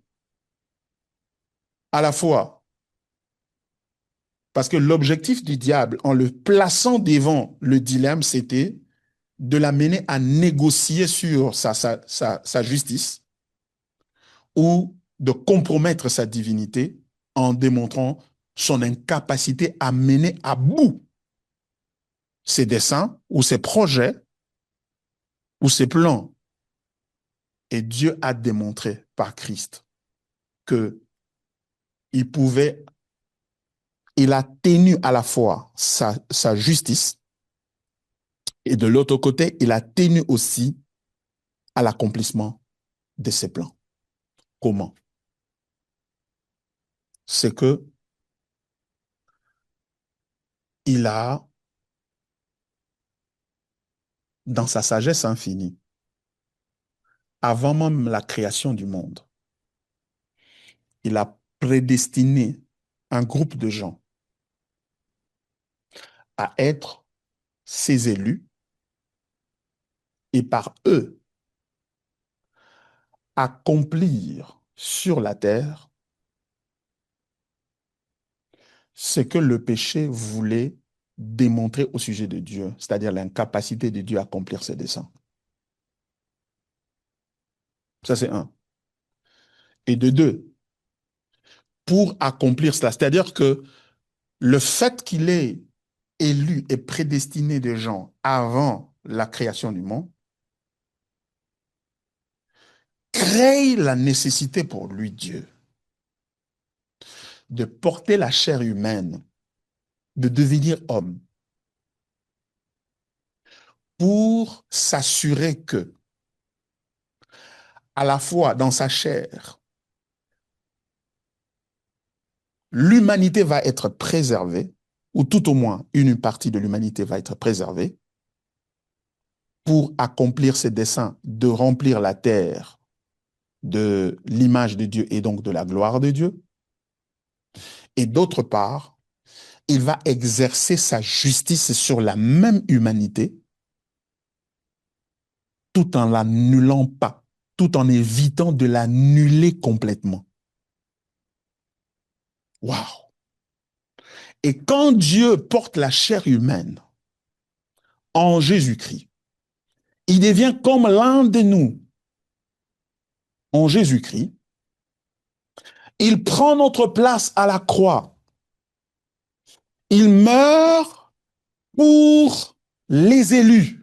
à la fois, parce que l'objectif du diable, en le plaçant devant le dilemme, c'était de l'amener à négocier sur sa justice ou de compromettre sa divinité en démontrant son incapacité à mener à bout ses desseins ou ses projets ou ses plans. Et Dieu a démontré par Christ que il a tenu à la fois sa justice et de l'autre côté, il a tenu aussi à l'accomplissement de ses plans. Comment? C'est que il a, dans sa sagesse infinie, avant même la création du monde, il a prédestiné un groupe de gens à être ses élus et par eux accomplir sur la terre ce que le péché voulait démontrer au sujet de Dieu, c'est-à-dire l'incapacité de Dieu à accomplir ses desseins. Ça, c'est un. Et de deux, pour accomplir cela, c'est-à-dire que le fait qu'il ait élu et prédestiné des gens avant la création du monde crée la nécessité pour lui, Dieu, de porter la chair humaine, de devenir homme, pour s'assurer que, à la fois dans sa chair, l'humanité va être préservée, ou tout au moins une partie de l'humanité va être préservée, pour accomplir ses desseins de remplir la terre de l'image de Dieu et donc de la gloire de Dieu. Et d'autre part, il va exercer sa justice sur la même humanité tout en l'annulant pas, tout en évitant de l'annuler complètement. Waouh! Et quand Dieu porte la chair humaine en Jésus-Christ, il devient comme l'un de nous en Jésus-Christ. Il prend notre place à la croix. Il meurt pour les élus.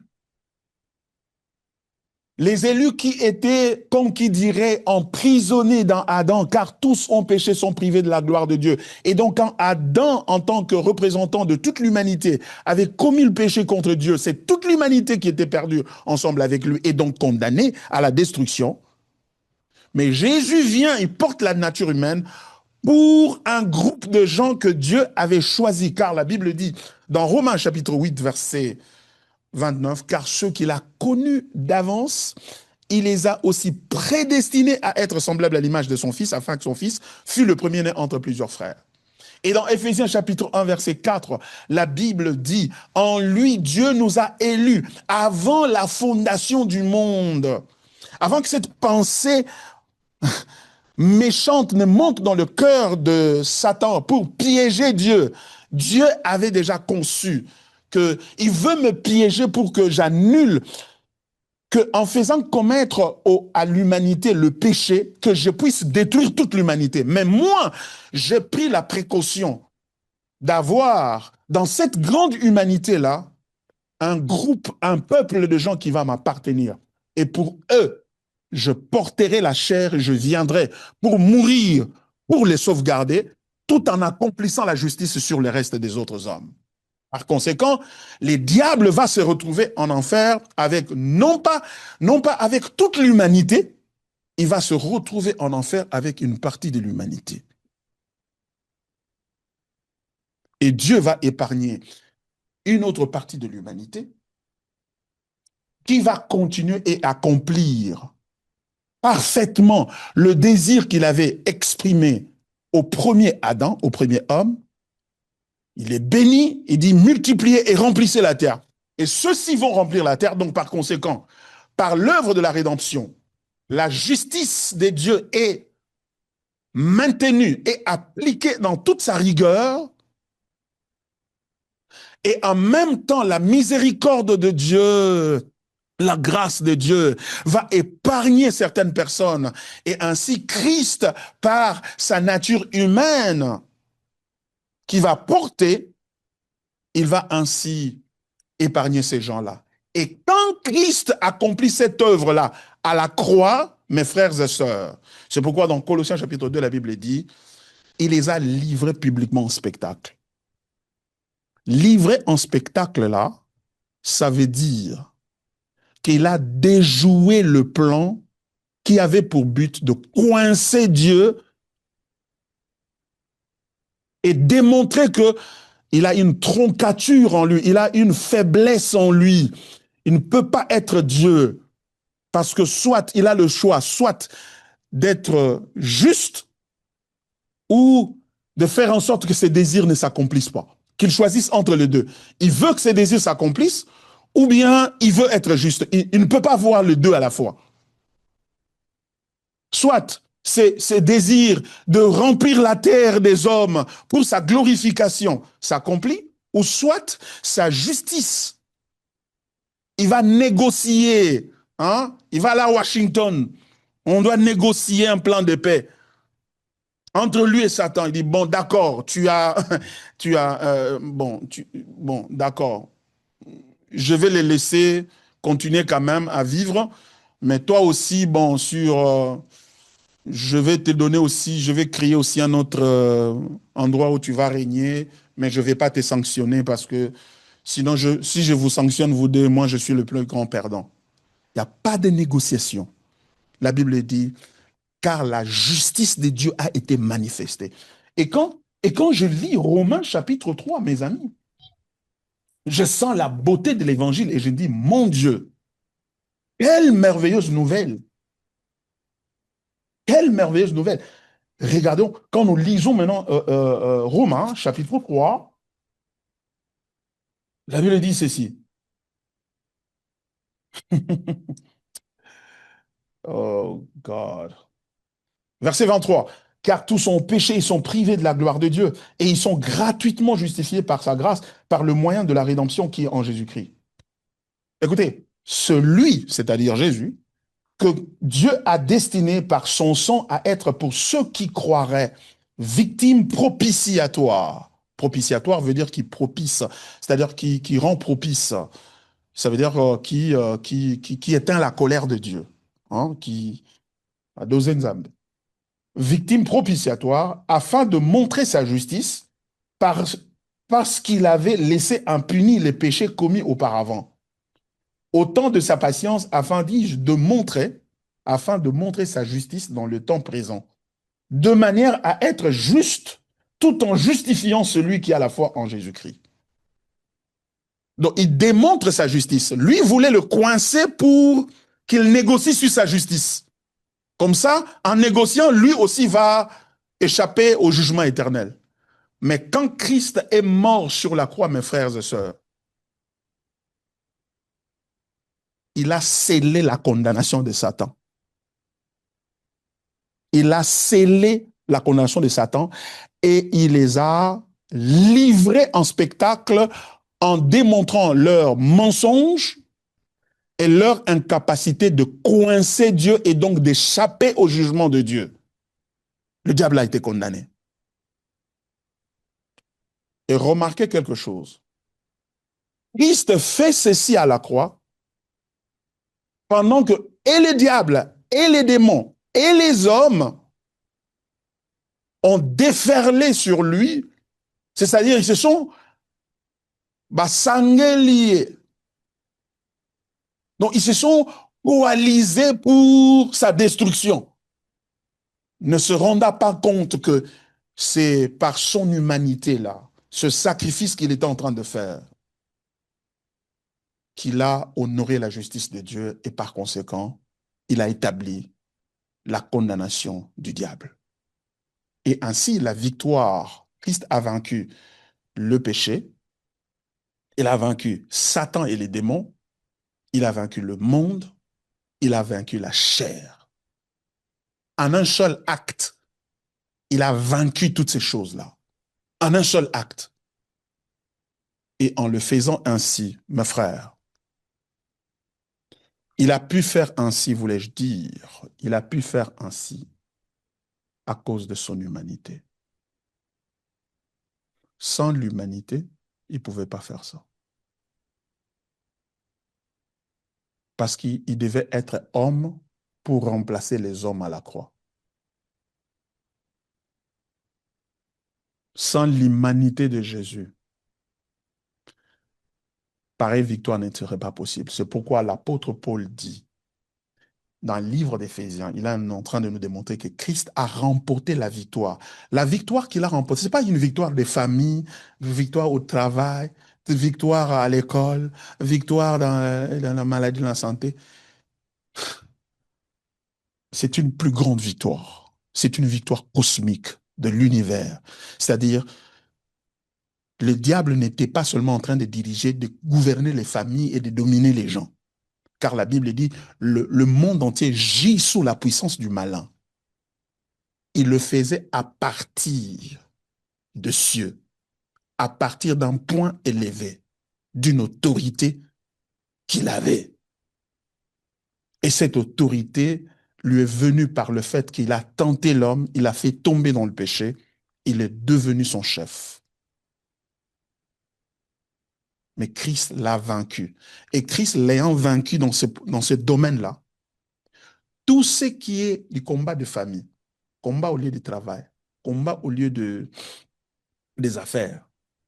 Les élus qui étaient, comme qui dirait, emprisonnés dans Adam, car tous ont péché, sont privés de la gloire de Dieu. Et donc, quand Adam, en tant que représentant de toute l'humanité, avait commis le péché contre Dieu, c'est toute l'humanité qui était perdue ensemble avec lui et donc condamnée à la destruction. Mais Jésus vient, il porte la nature humaine pour un groupe de gens que Dieu avait choisi, car la Bible dit, dans Romains chapitre 8, verset 29, car ceux qu'il a connus d'avance, il les a aussi prédestinés à être semblables à l'image de son Fils, afin que son Fils fût le premier-né entre plusieurs frères. Et dans Éphésiens chapitre 1, verset 4, la Bible dit, en lui, Dieu nous a élus avant la fondation du monde, avant que cette pensée méchante ne monte dans le cœur de Satan pour piéger Dieu. Dieu avait déjà conçu qu'il veut me piéger pour que j'annule qu'en faisant commettre à l'humanité le péché, que je puisse détruire toute l'humanité. Mais moi, j'ai pris la précaution d'avoir dans cette grande humanité-là un groupe, un peuple de gens qui va m'appartenir. Et pour eux, je porterai la chair et je viendrai pour mourir, pour les sauvegarder, tout en accomplissant la justice sur le reste des autres hommes. Par conséquent, les diables vont se retrouver en enfer avec, non pas avec toute l'humanité, il va se retrouver en enfer avec une partie de l'humanité. Et Dieu va épargner une autre partie de l'humanité qui va continuer et accomplir parfaitement le désir qu'il avait exprimé au premier Adam, au premier homme. Il est béni, il dit multipliez et remplissez la terre. Et ceux-ci vont remplir la terre, donc par conséquent, par l'œuvre de la rédemption, la justice des dieux est maintenue et appliquée dans toute sa rigueur, et en même temps, la miséricorde de Dieu, la grâce de Dieu va épargner certaines personnes. Et ainsi, Christ, par sa nature humaine qui va porter, il va ainsi épargner ces gens-là. Et quand Christ accomplit cette œuvre-là à la croix, mes frères et sœurs, c'est pourquoi dans Colossiens chapitre 2, la Bible dit, il les a livrés publiquement en spectacle. Livrés en spectacle, là, ça veut dire qu'il a déjoué le plan qui avait pour but de coincer Dieu et démontrer qu'il a une troncature en lui, il a une faiblesse en lui. Il ne peut pas être Dieu parce que soit il a le choix, soit d'être juste ou de faire en sorte que ses désirs ne s'accomplissent pas. Qu'il choisisse entre les deux. Il veut que ses désirs s'accomplissent ou bien il veut être juste. Il ne peut pas voir les deux à la fois. Soit ses désirs de remplir la terre des hommes pour sa glorification s'accomplit, ou soit sa justice. Il va négocier, hein? Il va aller à Washington. On doit négocier un plan de paix entre lui et Satan. Il dit, bon, d'accord, bon, d'accord, je vais les laisser continuer quand même à vivre, mais toi aussi, bon, je vais te donner aussi, je vais créer aussi un autre endroit où tu vas régner, mais je ne vais pas te sanctionner parce que sinon, si je vous sanctionne, vous deux, moi, je suis le plus grand perdant. Il n'y a pas de négociation. La Bible dit, car la justice de Dieu a été manifestée. Et quand je lis Romains chapitre 3, mes amis, je sens la beauté de l'évangile et je dis, mon Dieu, quelle merveilleuse nouvelle! Quelle merveilleuse nouvelle! Regardons, quand nous lisons maintenant Romains chapitre 3, la Bible dit ceci. Oh God. Verset 23. Car tous ont péché, ils sont privés de la gloire de Dieu et ils sont gratuitement justifiés par sa grâce, par le moyen de la rédemption qui est en Jésus-Christ. Écoutez, celui, c'est-à-dire Jésus, que Dieu a destiné par son sang à être pour ceux qui croiraient victime propitiatoire. Propitiatoire veut dire qui propice, c'est-à-dire qui rend propice. Ça veut dire qui éteint la colère de Dieu. Hein, qui a victime propitiatoire afin de montrer sa justice parce qu'il avait laissé impunis les péchés commis auparavant. Au temps de sa patience, afin de montrer sa justice dans le temps présent, de manière à être juste, tout en justifiant celui qui a la foi en Jésus-Christ. Donc, il démontre sa justice. Lui voulait le coincer pour qu'il négocie sur sa justice. Comme ça, en négociant, lui aussi va échapper au jugement éternel. Mais quand Christ est mort sur la croix, mes frères et sœurs, il a scellé la condamnation de Satan. Il a scellé la condamnation de Satan et il les a livrés en spectacle en démontrant leurs mensonges et leur incapacité de coincer Dieu et donc d'échapper au jugement de Dieu. Le diable a été condamné. Et remarquez quelque chose. Christ fait ceci à la croix pendant que et le diable, et les démons, et les hommes ont déferlé sur lui, c'est-à-dire ils se sont liés. Donc ils se sont coalisés pour sa destruction. Ne se rendant pas compte que c'est par son humanité là, ce sacrifice qu'il était en train de faire, qu'il a honoré la justice de Dieu et par conséquent, il a établi la condamnation du diable. Et ainsi, la victoire, Christ a vaincu le péché, il a vaincu Satan et les démons, il a vaincu le monde, il a vaincu la chair. En un seul acte, il a vaincu toutes ces choses-là. En un seul acte. Et en le faisant ainsi, mes frères, il a pu faire ainsi, voulais-je dire, il a pu faire ainsi à cause de son humanité. Sans l'humanité, il ne pouvait pas faire ça. Parce qu'il devait être homme pour remplacer les hommes à la croix. Sans l'humanité de Jésus, pareille victoire ne serait pas possible. C'est pourquoi l'apôtre Paul dit, dans le livre d'Éphésiens, il est en train de nous démontrer que Christ a remporté la victoire. La victoire qu'il a remportée, ce n'est pas une victoire des familles, une victoire au travail, une victoire à l'école, une victoire dans la maladie, dans la santé. C'est une plus grande victoire. C'est une victoire cosmique de l'univers. C'est-à-dire, le diable n'était pas seulement en train de diriger, de gouverner les familles et de dominer les gens. Car la Bible dit, le monde entier gît sous la puissance du malin. Il le faisait à partir de cieux, à partir d'un point élevé, d'une autorité qu'il avait. Et cette autorité lui est venue par le fait qu'il a tenté l'homme, il a fait tomber dans le péché, il est devenu son chef. Mais Christ l'a vaincu. Et Christ l'ayant vaincu dans ce domaine-là, tout ce qui est du combat de famille, combat au lieu du travail, combat au lieu des affaires,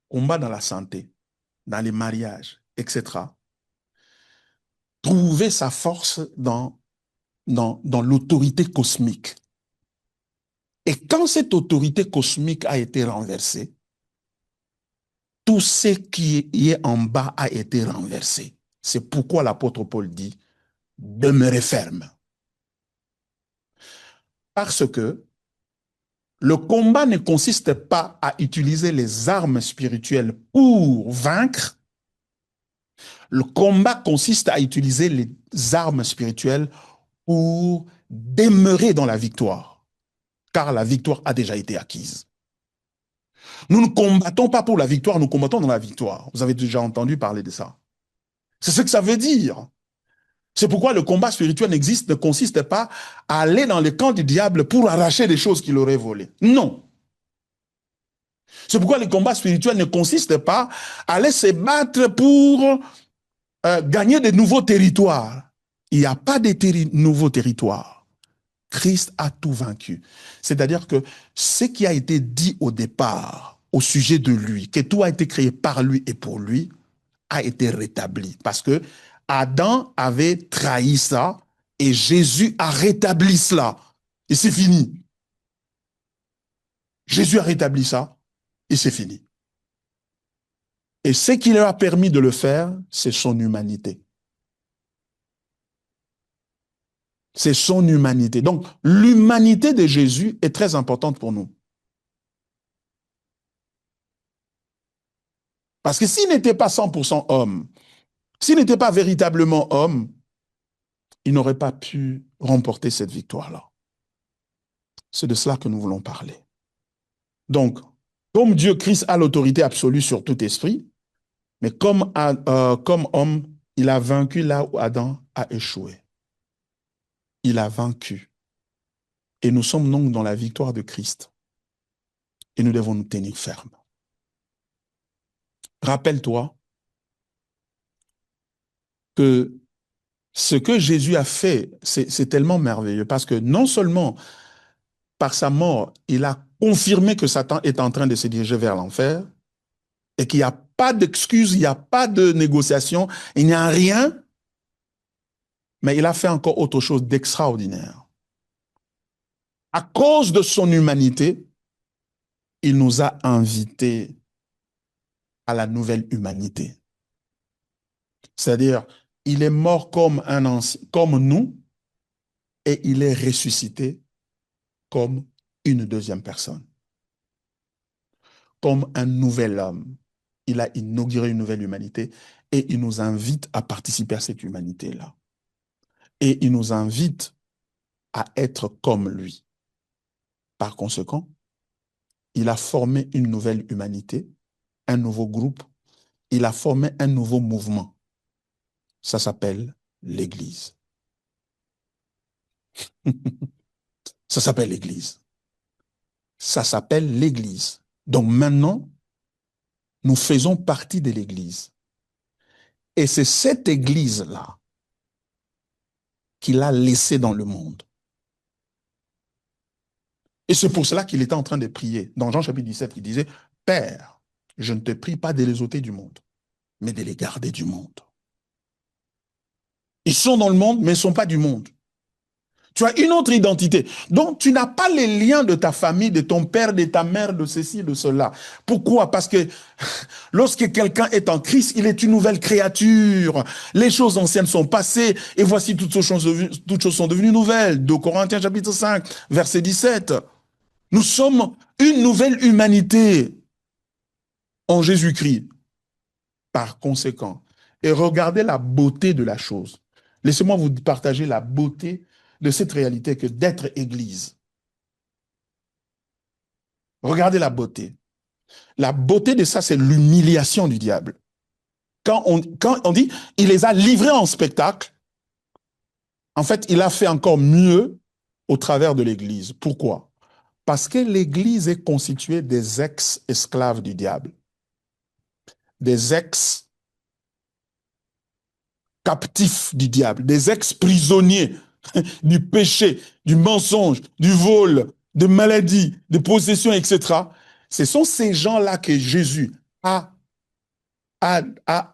combat dans la santé, dans les mariages, etc., trouver sa force dans l'autorité cosmique. Et quand cette autorité cosmique a été renversée, tout ce qui est en bas a été renversé. C'est pourquoi l'apôtre Paul dit, demeurez ferme. Parce que le combat ne consiste pas à utiliser les armes spirituelles pour vaincre. Le combat consiste à utiliser les armes spirituelles pour demeurer dans la victoire. Car la victoire a déjà été acquise. Nous ne combattons pas pour la victoire, nous combattons dans la victoire. Vous avez déjà entendu parler de ça. C'est ce que ça veut dire. C'est pourquoi le combat spirituel ne consiste pas à aller dans le camp du diable pour arracher des choses qu'il aurait volées. Non. C'est pourquoi le combat spirituel ne consiste pas à aller se battre pour gagner de nouveaux territoires. Il n'y a pas de nouveaux territoires. Christ a tout vaincu. C'est-à-dire que ce qui a été dit au départ au sujet de lui, que tout a été créé par lui et pour lui, a été rétabli. Parce que Adam avait trahi ça et Jésus a rétabli cela. Et c'est fini. Jésus a rétabli ça et c'est fini. Et ce qui leur a permis de le faire, c'est son humanité. C'est son humanité. Donc, l'humanité de Jésus est très importante pour nous. Parce que s'il n'était pas 100% homme, s'il n'était pas véritablement homme, il n'aurait pas pu remporter cette victoire-là. C'est de cela que nous voulons parler. Donc, comme Dieu, Christ a l'autorité absolue sur tout esprit, mais comme homme, Il a vaincu là où Adam a échoué. Il a vaincu. Et nous sommes donc dans la victoire de Christ. Et nous devons nous tenir fermes. Rappelle-toi que ce que Jésus a fait, c'est tellement merveilleux parce que non seulement par sa mort, il a confirmé que Satan est en train de se diriger vers l'enfer et qu'il n'y a pas d'excuse, il n'y a pas de négociation, il n'y a rien, mais il a fait encore autre chose d'extraordinaire. À cause de son humanité, il nous a invités à la nouvelle humanité. C'est-à-dire, il est mort comme comme nous et il est ressuscité comme une deuxième personne, comme un nouvel homme. Il a inauguré une nouvelle humanité et il nous invite à participer à cette humanité-là. Et il nous invite à être comme lui. Par conséquent, il a formé une nouvelle humanité, un nouveau groupe, il a formé un nouveau mouvement. Ça s'appelle l'Église. Ça s'appelle l'Église. Ça s'appelle l'Église. Donc maintenant, nous faisons partie de l'Église. Et c'est cette Église-là qu'il a laissée dans le monde. Et c'est pour cela qu'il était en train de prier. Dans Jean chapitre 17, il disait, Père, je ne te prie pas de les ôter du monde, mais de les garder du monde. Ils sont dans le monde, mais ils ne sont pas du monde. Tu as une autre identité. Donc, tu n'as pas les liens de ta famille, de ton père, de ta mère, de ceci, de cela. Pourquoi? Parce que lorsque quelqu'un est en Christ, il est une nouvelle créature. Les choses anciennes sont passées et voici toutes choses sont devenues nouvelles. 2 Corinthiens chapitre 5, verset 17. Nous sommes une nouvelle humanité en Jésus-Christ. Par conséquent, et regardez la beauté de la chose. Laissez-moi vous partager la beauté de cette réalité que d'être Église. Regardez la beauté. La beauté de ça, c'est l'humiliation du diable. Quand on dit, il les a livrés en spectacle, en fait, il a fait encore mieux au travers de l'Église. Pourquoi? Parce que l'Église est constituée des ex-esclaves du diable, des ex-captifs du diable, des ex-prisonniers du péché, du mensonge, du vol, de maladie, de possession, etc. Ce sont ces gens-là que Jésus a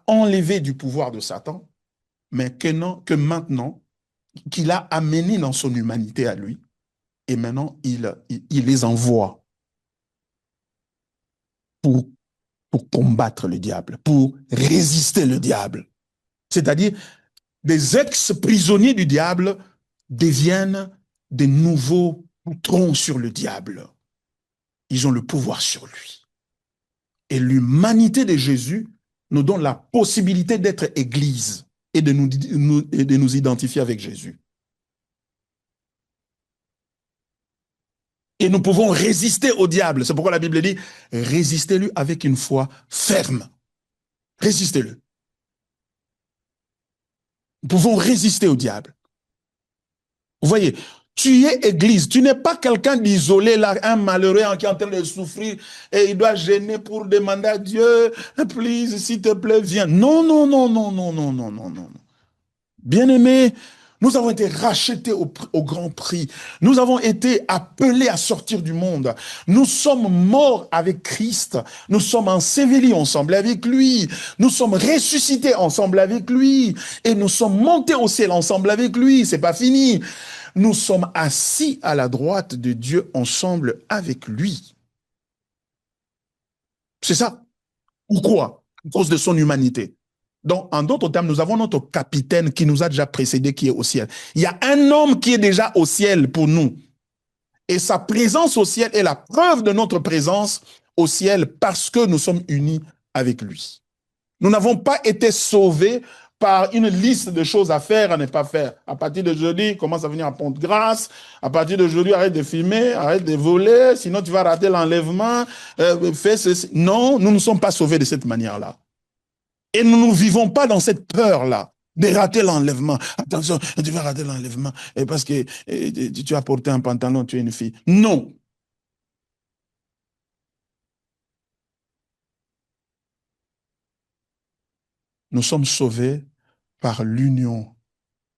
enlevé du pouvoir de Satan, mais que maintenant, qu'il a amené dans son humanité à lui, et maintenant, il les envoie pour, pour combattre le diable, pour résister le diable. C'est-à-dire, des ex-prisonniers du diable deviennent des nouveaux poutrons sur le diable. Ils ont le pouvoir sur lui. Et l'humanité de Jésus nous donne la possibilité d'être Église et de nous identifier avec Jésus. Et nous pouvons résister au diable. C'est pourquoi la Bible dit, résistez-lui avec une foi ferme. Résistez-le. Nous pouvons résister au diable. Vous voyez, tu es Église, tu n'es pas quelqu'un d'isolé là, un malheureux qui est en train de souffrir et il doit gêner pour demander à Dieu, please, s'il te plaît, viens. Non, non, non, non, non, non, non, non, non. Bien-aimés, nous avons été rachetés au grand prix. Nous avons été appelés à sortir du monde. Nous sommes morts avec Christ. Nous sommes ensevelis ensemble avec lui. Nous sommes ressuscités ensemble avec lui. Et nous sommes montés au ciel ensemble avec lui. C'est pas fini. Nous sommes assis à la droite de Dieu ensemble avec lui. C'est ça. Ou quoi? À cause de son humanité. Donc, en d'autres termes, nous avons notre capitaine qui nous a déjà précédé, qui est au ciel. Il y a un homme qui est déjà au ciel pour nous. Et sa présence au ciel est la preuve de notre présence au ciel parce que nous sommes unis avec lui. Nous n'avons pas été sauvés par une liste de choses à faire, à ne pas faire. À partir de jeudi, commence à venir à Pont-de-Grâce. À partir de jeudi, arrête de filmer, arrête de voler, sinon tu vas rater l'enlèvement. Fais ceci. Non, nous ne sommes pas sauvés de cette manière-là. Et nous ne vivons pas dans cette peur-là. de rater l'enlèvement. Attention, tu vas rater l'enlèvement et parce que tu as porté un pantalon, tu es une fille. Non, nous sommes sauvés par l'union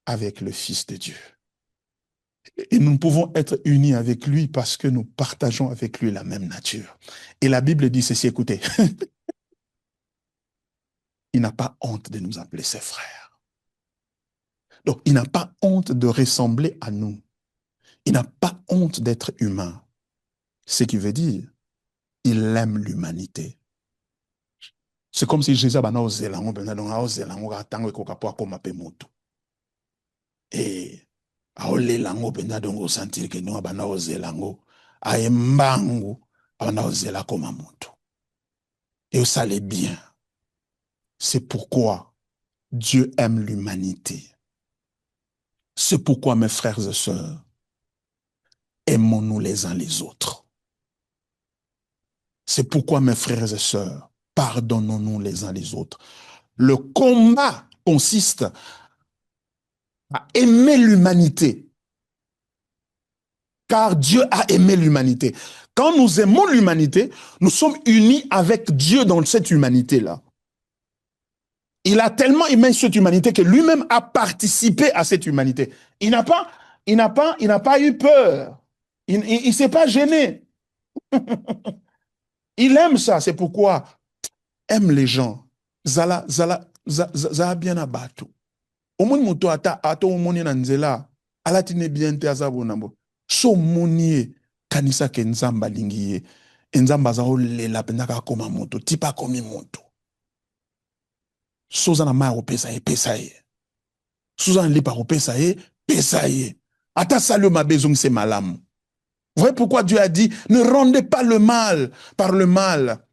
avec le Fils de Dieu. Et nous pouvons être unis avec lui parce que nous partageons avec lui la même nature. Et la Bible dit ceci, écoutez, il n'a pas honte de nous appeler ses frères. Donc, il n'a pas honte de ressembler à nous. Il n'a pas honte d'être humain. Ce qui veut dire, il aime l'humanité. C'est comme si Jésus a osé la et aole lango penda dongo sentir que nous abana osé lango aembango abana osé la comme moto. Et ça l'est bien. C'est pourquoi Dieu aime l'humanité. C'est pourquoi, mes frères et sœurs, aimons-nous les uns les autres. C'est pourquoi, mes frères et sœurs, pardonnons-nous les uns les autres. Le combat consiste à aimer l'humanité, car Dieu a aimé l'humanité. Quand nous aimons l'humanité, nous sommes unis avec Dieu dans cette humanité-là. Il a tellement aimé cette humanité que lui-même a participé à cette humanité. Il n'a pas eu peur. Il ne s'est pas gêné. Il aime ça. C'est pourquoi aime les gens. Zala bien abato. Omoni moto ata omoni na nzela. Alatine bien te azabo nambo. So monie kanisa ke nzamba lingiye. Nzamba za olela pendaka koma moto. Tipa komi moto. Sozana ma opesa ye pesa ye. Suzanne lipa opesa ye pesa ye. Ata salut ma besoin c'est malam. Vous voyez pourquoi Dieu a dit ne rendez pas le mal par le mal.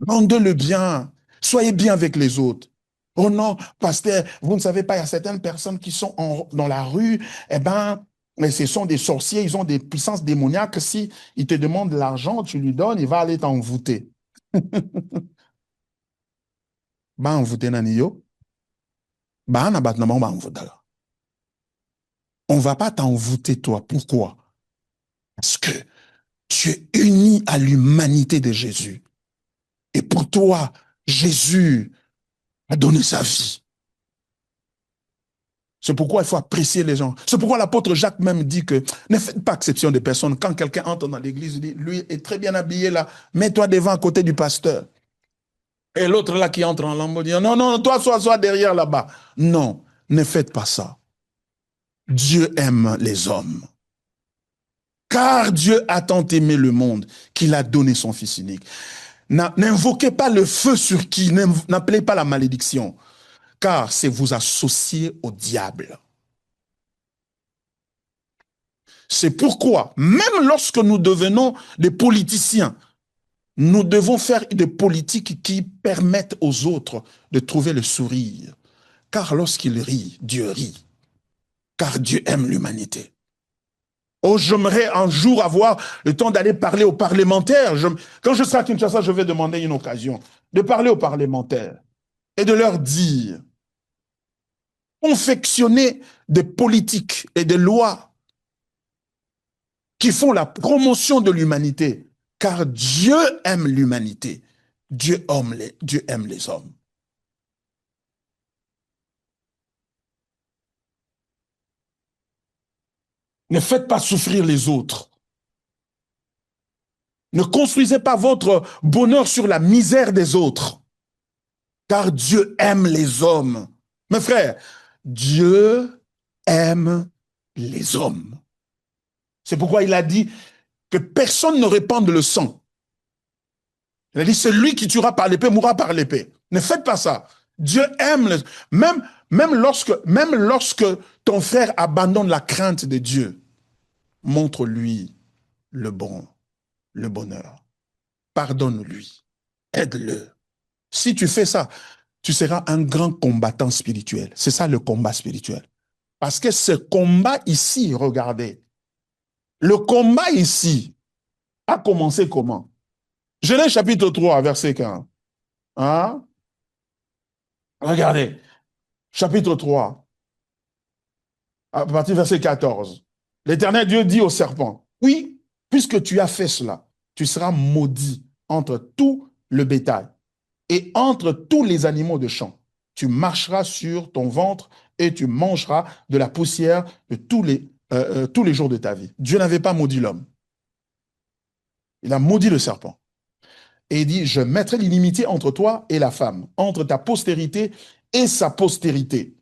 Rendez le bien. Soyez bien avec les autres. Oh non, pasteur, vous ne savez pas, il y a certaines personnes qui sont dans la rue, eh ben, mais ce sont des sorciers, ils ont des puissances démoniaques. Si ils te demandent de l'argent, tu lui donnes, il va aller t'envoûter. Ba envoûter nani yo? Ba na bat na ba envoûter. On ne va pas t'envoûter, toi. Pourquoi? Parce que tu es uni à l'humanité de Jésus. Et pour toi, Jésus a donné sa vie. C'est pourquoi il faut apprécier les gens. C'est pourquoi l'apôtre Jacques même dit que ne faites pas exception des personnes. Quand quelqu'un entre dans l'église, il dit, lui est très bien habillé là, mets-toi devant à côté du pasteur. Et l'autre là qui entre en lambeau dit, non, non, toi, sois derrière là-bas. Non, ne faites pas ça. Dieu aime les hommes. Car Dieu a tant aimé le monde qu'il a donné son Fils unique. N'invoquez pas le feu sur qui, n'appelez pas la malédiction, car c'est vous associer au diable. C'est pourquoi, même lorsque nous devenons des politiciens, nous devons faire des politiques qui permettent aux autres de trouver le sourire. Car lorsqu'il rit, Dieu rit. Car Dieu aime l'humanité. Oh, j'aimerais un jour avoir le temps d'aller parler aux parlementaires. Quand je serai à Kinshasa, je vais demander une occasion de parler aux parlementaires et de leur dire, confectionner des politiques et des lois qui font la promotion de l'humanité, car Dieu aime l'humanité. Dieu aime les hommes. Ne faites pas souffrir les autres. Ne construisez pas votre bonheur sur la misère des autres, car Dieu aime les hommes. Mes frères, Dieu aime les hommes. C'est pourquoi il a dit que personne ne répande le sang. Il a dit, celui qui tuera par l'épée mourra par l'épée. Ne faites pas ça. Dieu aime les... Même lorsque ton frère abandonne la crainte de Dieu, montre-lui le bonheur. Pardonne-lui. Aide-le. Si tu fais ça, tu seras un grand combattant spirituel. C'est ça le combat spirituel. Parce que ce combat ici, regardez, le combat ici a commencé comment? Genèse chapitre 3, verset 15. Hein? Regardez. chapitre 3, à partir du verset 14. L'Éternel Dieu dit au serpent, oui, puisque tu as fait cela, tu seras maudit entre tout le bétail et entre tous les animaux de champ. Tu marcheras sur ton ventre et tu mangeras de la poussière de tous les jours de ta vie. Dieu n'avait pas maudit l'homme. Il a maudit le serpent. Et il dit, je mettrai l'inimitié entre toi et la femme, entre ta postérité et sa postérité.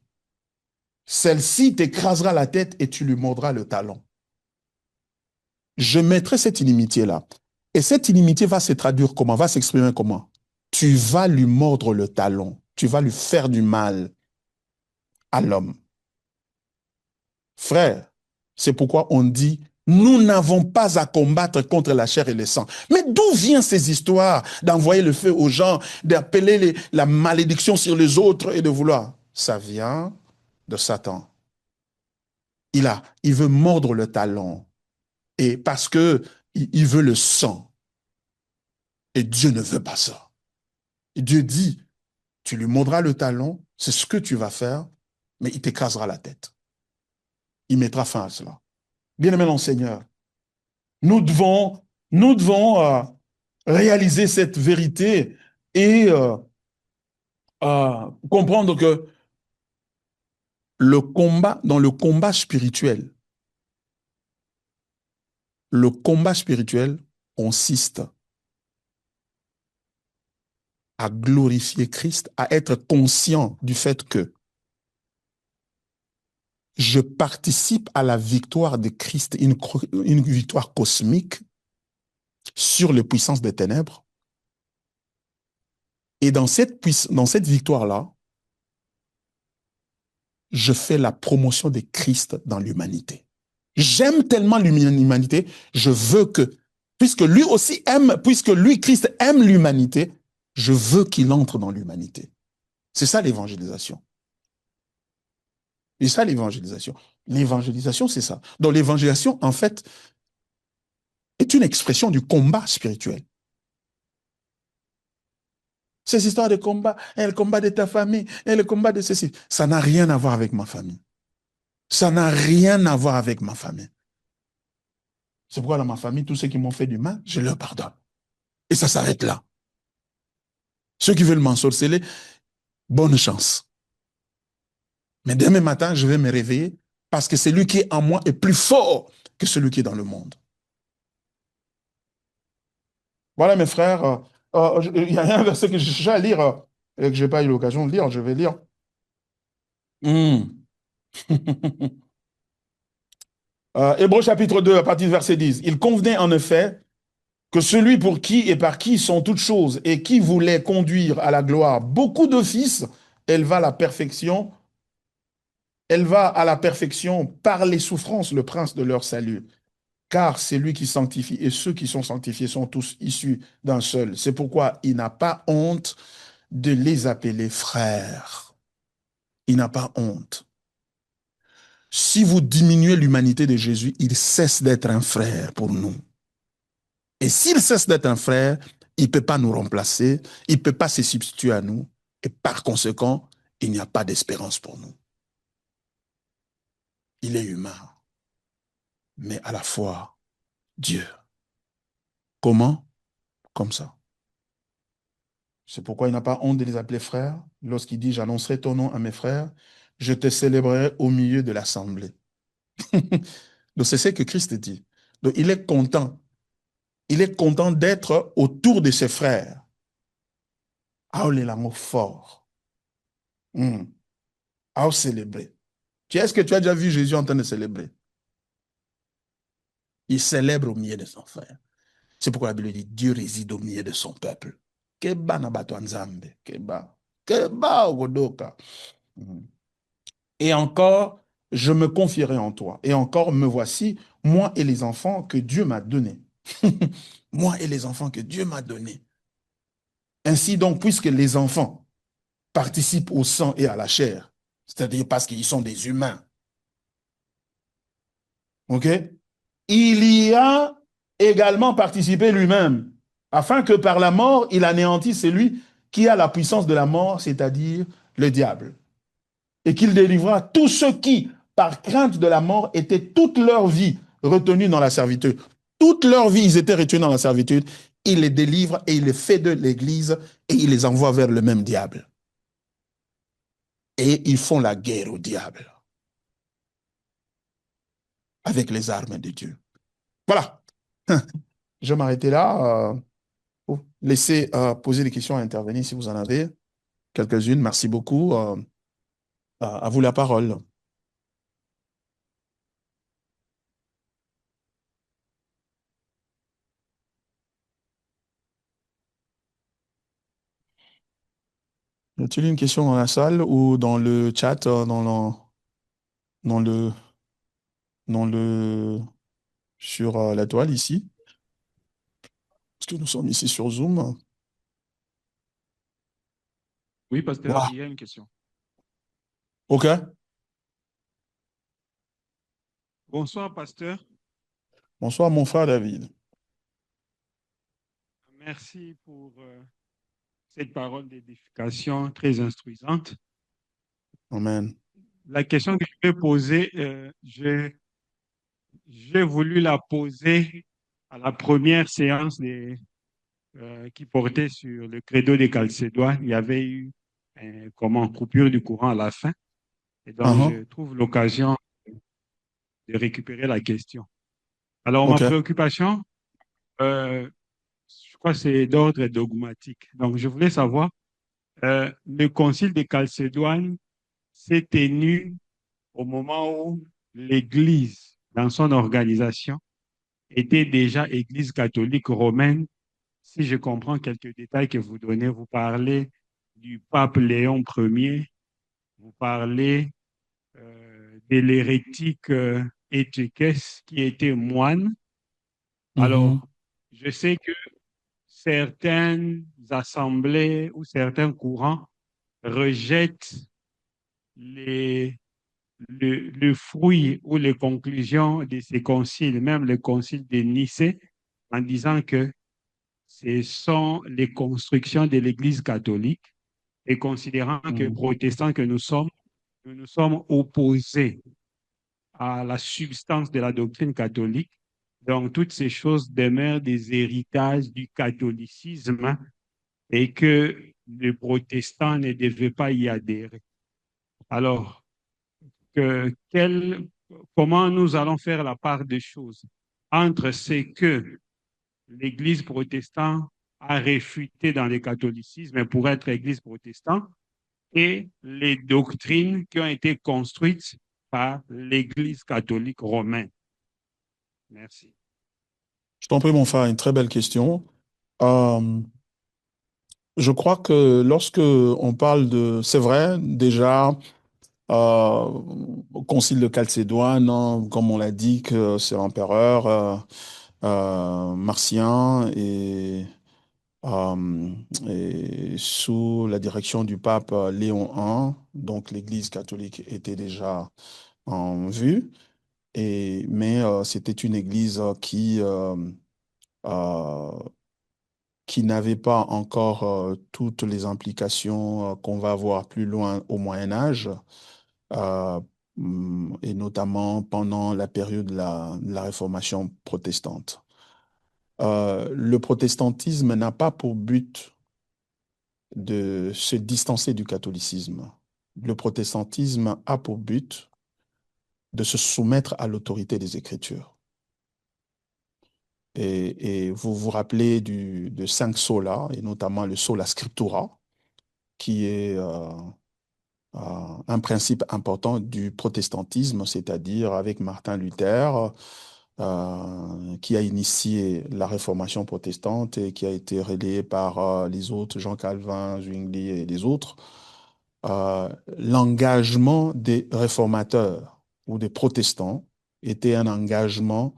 Celle-ci t'écrasera la tête et tu lui mordras le talon. Je mettrai cette inimitié-là. Et cette inimitié va se traduire comment? Va s'exprimer comment? Tu vas lui mordre le talon. Tu vas lui faire du mal à l'homme. Frère, c'est pourquoi on dit, nous n'avons pas à combattre contre la chair et le sang. Mais d'où viennent ces histoires d'envoyer le feu aux gens, d'appeler la malédiction sur les autres et de vouloir? Ça vient de Satan. Il veut mordre le talon. Et parce que il veut le sang. Et Dieu ne veut pas ça. Et Dieu dit, tu lui mordras le talon, c'est ce que tu vas faire, mais il t'écrasera la tête. Il mettra fin à cela. Bien-aimé dans le Seigneur, nous devons réaliser cette vérité et comprendre que dans le combat spirituel consiste à glorifier Christ, à être conscient du fait que je participe à la victoire de Christ, une victoire cosmique sur les puissances des ténèbres. Et dans cette victoire-là, je fais la promotion de Christ dans l'humanité. J'aime tellement l'humanité, je veux que, puisque lui, Christ, aime l'humanité, je veux qu'il entre dans l'humanité. C'est ça l'évangélisation. C'est ça l'évangélisation. L'évangélisation, c'est ça. Donc l'évangélisation, en fait, est une expression du combat spirituel. Ces histoires de combat, le combat de ta famille, le combat de ceci, ça n'a rien à voir avec ma famille. Ça n'a rien à voir avec ma famille. C'est pourquoi dans ma famille, tous ceux qui m'ont fait du mal, je leur pardonne. Et ça s'arrête là. Ceux qui veulent m'ensorceler, bonne chance. Mais demain matin, je vais me réveiller parce que celui qui est en moi est plus fort que celui qui est dans le monde. Voilà, mes frères. Il y a un verset que j'ai à lire et que je n'ai pas eu l'occasion de lire. Je vais lire. Hébreux chapitre 2, à partir du verset 10. Il convenait en effet que celui pour qui et par qui sont toutes choses et qui voulait conduire à la gloire beaucoup de fils, elle va à la perfection par les souffrances, le prince de leur salut. Car c'est lui qui sanctifie et ceux qui sont sanctifiés sont tous issus d'un seul. C'est pourquoi il n'a pas honte de les appeler frères. Il n'a pas honte. Si vous diminuez l'humanité de Jésus, il cesse d'être un frère pour nous. Et s'il cesse d'être un frère, il ne peut pas nous remplacer, il ne peut pas se substituer à nous, et par conséquent, il n'y a pas d'espérance pour nous. Il est humain, mais à la fois Dieu. Comment? Comme ça. C'est pourquoi il n'a pas honte de les appeler frères. Lorsqu'il dit, j'annoncerai ton nom à mes frères, je te célébrerai au milieu de l'assemblée. Donc c'est ce que Christ dit. Donc il est content. Il est content d'être autour de ses frères. Ah, il est l'amour fort. À célébrer. Est-ce que tu as déjà vu Jésus en train de célébrer? Il célèbre au milieu de son frère. C'est pourquoi la Bible dit Dieu réside au milieu de son peuple. Keba na bato nzambe. Keba. Keba ogodoka. Et encore, je me confierai en toi. Et encore, me voici, moi et les enfants que Dieu m'a donnés. Moi et les enfants que Dieu m'a donnés. Ainsi donc, puisque les enfants participent au sang et à la chair, c'est-à-dire parce qu'ils sont des humains, ok? Il y a également participé lui-même, afin que par la mort, il anéantisse celui qui a la puissance de la mort, c'est-à-dire le diable. et qu'il délivra tous ceux qui, par crainte de la mort, étaient toute leur vie retenus dans la servitude. Toute leur vie, ils étaient retenus dans la servitude. Il les délivre et il les fait de l'Église et il les envoie vers le même diable. Et ils font la guerre au diable avec les armes de Dieu. Voilà. Je vais m'arrêter là. Pour laisser poser des questions à intervenir si vous en avez quelques-unes. Merci beaucoup. À vous la parole. Y a-t-il une question dans la salle ou dans le chat, dans le, dans le, sur la toile ici? Parce que nous sommes ici sur Zoom. Oui, pasteur, Voilà. il y a une question. OK. Bonsoir, pasteur. Bonsoir, mon frère David. Merci pour cette parole d'édification très instruisante. Amen. La question que je vais poser, j'ai voulu la poser à la première séance qui portait sur le credo des Calcédoines. Il y avait eu comment, coupure du courant à la fin. Et donc, Uh-huh. je trouve l'occasion de récupérer la question. Alors, ma OK. préoccupation, euh, je crois que c'est d'ordre dogmatique. Donc, je voulais savoir, le concile de Chalcédoine s'est tenu au moment où l'Église, dans son organisation, était déjà Église catholique romaine. Si je comprends quelques détails que vous donnez, vous parlez du pape Léon Ier, vous parlez de l'hérétique Étiquès qui était moine. Mhm. Alors, je sais que certaines assemblées ou certains courants rejettent les, le fruit ou les conclusions de ces conciles, même le concile de Nicée, en disant que ce sont les constructions de l'Église catholique et considérant que Mhm. protestants que nous nous sommes opposés à la substance de la doctrine catholique. Donc, toutes ces choses demeurent des héritages du catholicisme et que les protestants ne devaient pas y adhérer. Alors, comment nous allons faire la part des choses entre ce que l'Église protestante a réfuté dans le catholicisme pour être Église protestante et les doctrines qui ont été construites par l'Église catholique romaine. Merci. Je t'en prie, mon frère, une très belle question. Euh, je crois que lorsque on parle de... C'est vrai, déjà, euh, au Concile de Chalcédoine, hein, comme on l'a dit, que c'est l'empereur Marcien et sous la direction du pape Léon I, donc l'Église catholique était déjà en vue, mais c'était une Église euh, qui n'avait pas encore toutes les implications qu'on va voir plus loin au Moyen Âge, euh, et notamment pendant la période de la Réformation protestante. Le protestantisme n'a pas pour but de se distancer du catholicisme. Le protestantisme a pour but de se soumettre à l'autorité des Écritures. Et vous vous rappelez de cinq solas, et notamment le sola scriptura, qui est un principe important du protestantisme, c'est-à-dire avec Martin Luther, qui a initié la réformation protestante et qui a été relayé par les autres, Jean Calvin, Zwingli et les autres. L'engagement des réformateurs ou des protestants était un engagement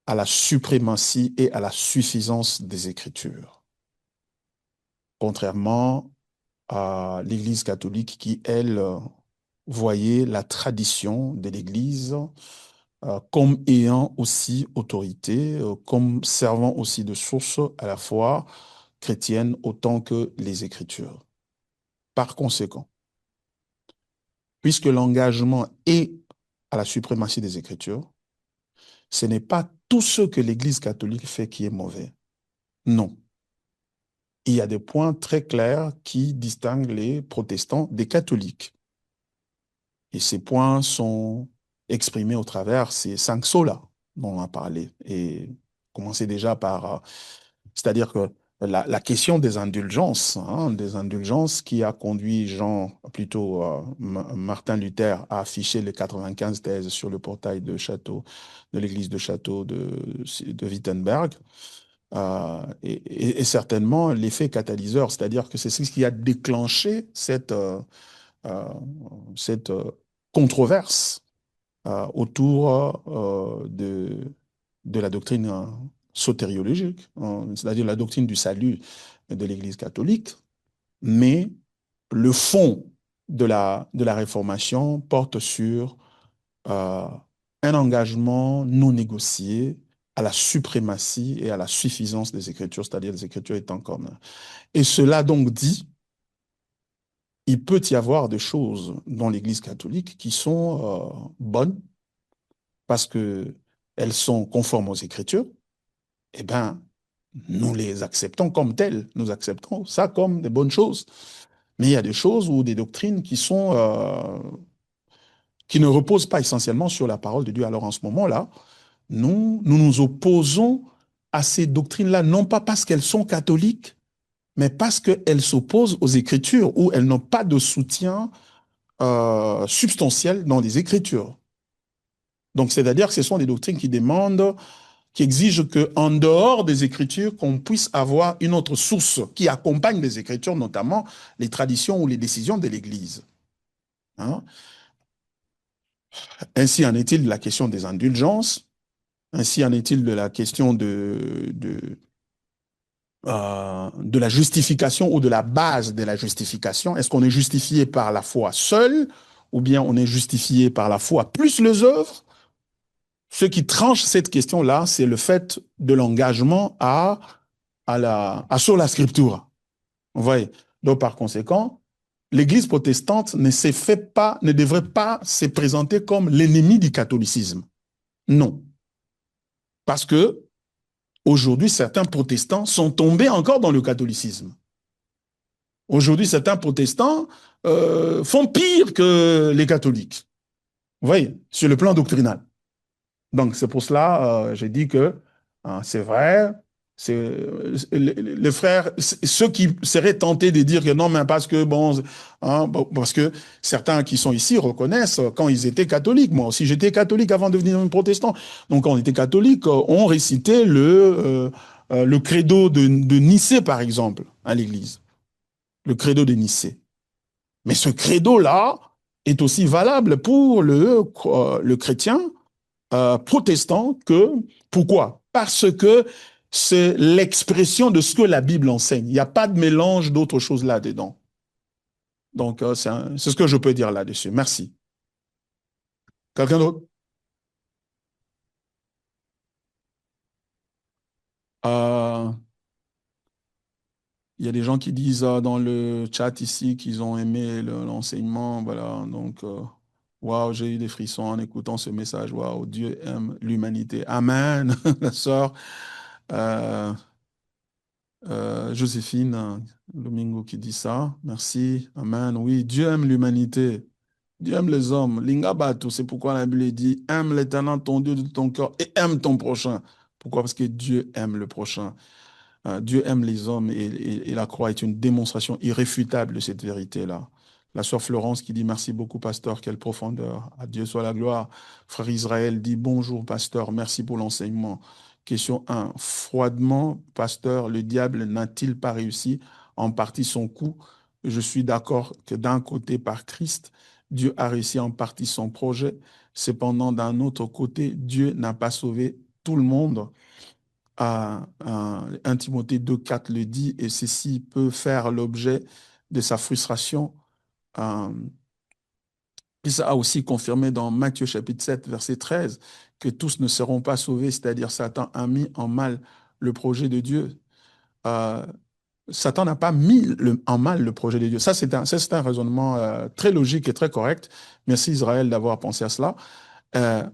à la suprématie et à la suffisance des Écritures, contrairement à l'Église catholique qui, elle, voyait la tradition de l'Église comme ayant aussi autorité, comme servant aussi de source à la foi chrétienne autant que les Écritures. Par conséquent, puisque l'engagement est à la suprématie des Écritures, ce n'est pas tout ce que l'Église catholique fait qui est mauvais. Non. Il y a des points très clairs qui distinguent les protestants des catholiques. Et ces points sont exprimés au travers ces 5 solas dont on a parlé. Et commencer déjà par, c'est-à-dire que la question des indulgences qui a conduit plutôt Martin Luther à afficher les 95 thèses sur le portail de l'église de Château de Wittenberg, et certainement l'effet catalyseur, c'est-à-dire que c'est ce qui a déclenché euh, cette controverse autour de la doctrine sotériologique, c'est-à-dire la doctrine du salut de l'Église catholique, mais le fond de la réformation porte sur euh, un engagement non négocié à la suprématie et à la suffisance des Écritures, c'est-à-dire les Écritures étant comme. Et cela donc dit, il peut y avoir des choses dans l'Église catholique qui sont bonnes parce qu'elles sont conformes aux Écritures. Eh bien, nous les acceptons comme telles. Nous acceptons ça comme des bonnes choses. Mais il y a des choses ou des doctrines qui ne reposent pas essentiellement sur la parole de Dieu. Alors en ce moment-là, nous opposons à ces doctrines-là, non pas parce qu'elles sont catholiques, mais parce qu'elles s'opposent aux Écritures ou elles n'ont pas de soutien substantiel dans les Écritures. Donc, c'est-à-dire que ce sont des doctrines qui exigent qu'en dehors des Écritures, qu'on puisse avoir une autre source qui accompagne les Écritures, notamment les traditions ou les décisions de l'Église. Hein? Ainsi en est-il de la question des indulgences, ainsi en est-il de la question de la justification ou de la base de la justification. Est-ce qu'on est justifié par la foi seule ou bien on est justifié par la foi plus les œuvres? Ce qui tranche cette question-là, c'est le fait de l'engagement à sola scriptura. Vous voyez? Donc, par conséquent, l'Église protestante ne devrait pas se présenter comme l'ennemi du catholicisme. Non. Parce que, aujourd'hui, certains protestants sont tombés encore dans le catholicisme. Aujourd'hui, certains protestants font pire que les catholiques. Vous voyez? Sur le plan doctrinal. Donc, c'est pour cela, j'ai dit que c'est vrai, les frères, ceux qui seraient tentés de dire que non, mais parce que, bon, parce que certains qui sont ici reconnaissent quand ils étaient catholiques. Moi aussi, j'étais catholique avant de devenir un protestant. Donc, quand on était catholique, on récitait le credo de Nicée, par exemple, à l'église. Le credo de Nicée. Mais ce credo-là est aussi valable pour le chrétien protestant que, pourquoi? Parce que c'est l'expression de ce que la Bible enseigne. Il n'y a pas de mélange d'autres choses là-dedans. Donc, c'est ce que je peux dire là-dessus. Merci. Quelqu'un d'autre? Euh, Il y a des gens qui disent dans le chat ici qu'ils ont aimé l'enseignement. Voilà, donc, waouh, j'ai eu des frissons en écoutant ce message. Waouh, Dieu aime l'humanité. Amen, la sœur. Euh, Joséphine Domingo qui dit ça. Merci. Amen. Oui, Dieu aime l'humanité. Dieu aime les hommes. Lingabatu, c'est pourquoi la Bible dit aime l'Éternel ton Dieu de ton cœur et aime ton prochain. Pourquoi? Parce que Dieu aime le prochain. Dieu aime les hommes et la croix est une démonstration irréfutable de cette vérité-là. La sœur Florence qui dit merci beaucoup, pasteur, quelle profondeur. À Dieu soit la gloire. Frère Israël dit bonjour, pasteur, merci pour l'enseignement. Question 1. Froidement, pasteur, le diable n'a-t-il pas réussi en partie son coup? Je suis d'accord que d'un côté, par Christ, Dieu a réussi en partie son projet. Cependant, d'un autre côté, Dieu n'a pas sauvé tout le monde. 1 Timothée 2,4 le dit, et ceci peut faire l'objet de sa frustration. Euh, et ça a aussi confirmé dans Matthieu chapitre 7, verset 13, que tous ne seront pas sauvés, c'est-à-dire Satan a mis en mal le projet de Dieu. Euh, Satan n'a pas mis en mal le projet de Dieu. Ça, c'est un raisonnement très logique et très correct. Merci Israël d'avoir pensé à cela.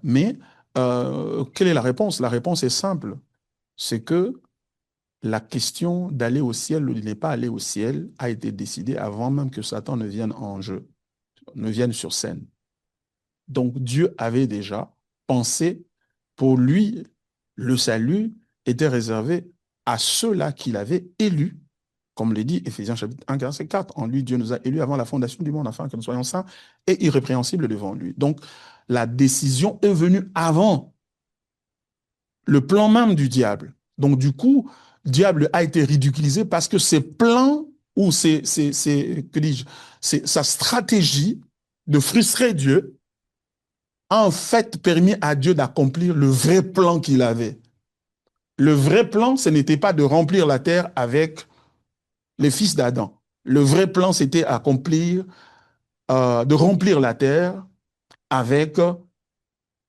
Mais quelle est la réponse? La réponse est simple. C'est que la question d'aller au ciel ou de ne pas aller au ciel a été décidée avant même que Satan ne vienne en jeu, ne vienne sur scène. Donc Dieu avait déjà pensé, pour lui, le salut était réservé à ceux-là qu'il avait élus, comme le dit Éphésiens chapitre 1, verset 4. En lui, Dieu nous a élus avant la fondation du monde, afin que nous soyons saints et irrépréhensibles devant lui. Donc la décision est venue avant le plan même du diable. Donc du coup, le diable a été ridiculisé parce que ses plans ou que dis-je, sa stratégie de frustrer Dieu a en fait permis à Dieu d'accomplir le vrai plan qu'il avait. Le vrai plan, ce n'était pas de remplir la terre avec les fils d'Adam. Le vrai plan, c'était de remplir la terre avec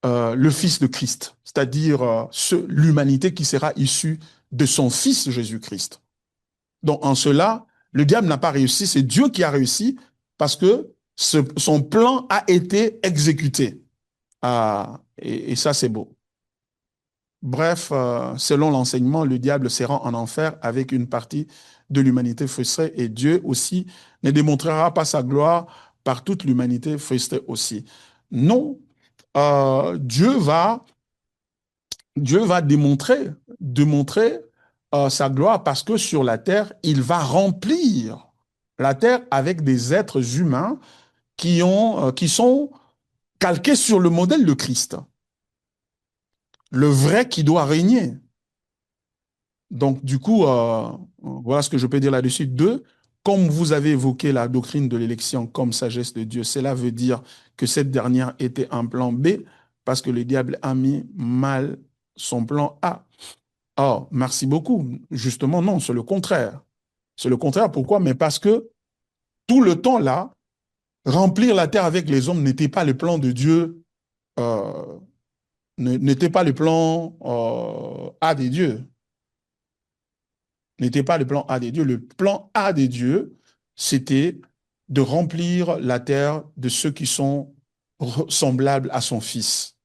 le Fils de Christ, c'est-à-dire l'humanité qui sera issue de son Fils Jésus-Christ. Donc en cela, le diable n'a pas réussi, c'est Dieu qui a réussi parce que son plan a été exécuté. Et ça, c'est beau. Bref, selon l'enseignement, le diable se rend en enfer avec une partie de l'humanité frustrée et Dieu aussi ne démontrera pas sa gloire par toute l'humanité frustrée aussi. Non, euh, Dieu va, Dieu va démontrer sa gloire parce que sur la terre, il va remplir la terre avec des êtres humains qui sont calqués sur le modèle de Christ, le vrai qui doit régner. Donc, du coup, voilà ce que je peux dire là-dessus. Deux, comme vous avez évoqué la doctrine de l'élection comme sagesse de Dieu, cela veut dire que cette dernière était un plan B parce que le diable a mis mal son plan A. Oh, merci beaucoup. Justement, non, c'est le contraire. C'est le contraire. Pourquoi? Mais parce que tout le temps là, remplir la terre avec les hommes n'était pas le plan de Dieu, euh, n'était pas le plan A des dieux. N'était pas le plan A des dieux. Le plan A des dieux, c'était de remplir la terre de ceux qui sont semblables à son Fils,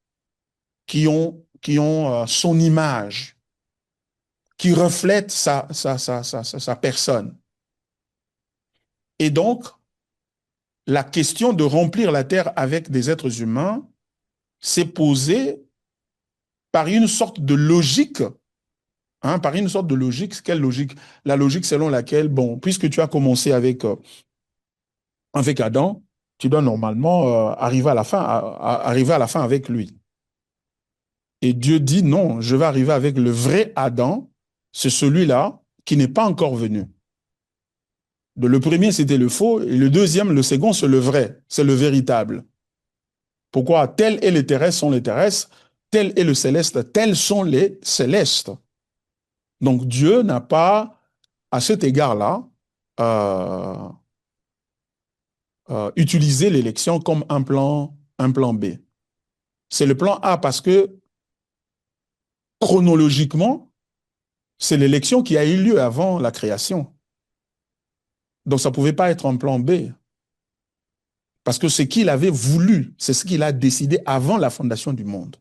qui ont son image, qui reflètent sa personne. Et donc, la question de remplir la terre avec des êtres humains s'est posée par une sorte de logique. Hein, par une sorte de logique. Quelle logique? La logique selon laquelle, bon, puisque tu as commencé avec Adam, tu dois normalement arriver à la fin, arriver à la fin avec lui. Et Dieu dit non, je vais arriver avec le vrai Adam, c'est celui-là qui n'est pas encore venu. Le premier, c'était le faux, et le deuxième, le second, c'est le vrai, c'est le véritable. Pourquoi? Tel est les terrestres sont les terrestres, tel est le céleste, tels sont les célestes. Donc Dieu n'a pas, à cet égard-là, euh, utilisé l'élection comme un plan B. C'est le plan A parce que chronologiquement, c'est l'élection qui a eu lieu avant la création. Donc ça ne pouvait pas être un plan B. Parce que ce qu'il avait voulu, c'est ce qu'il a décidé avant la fondation du monde.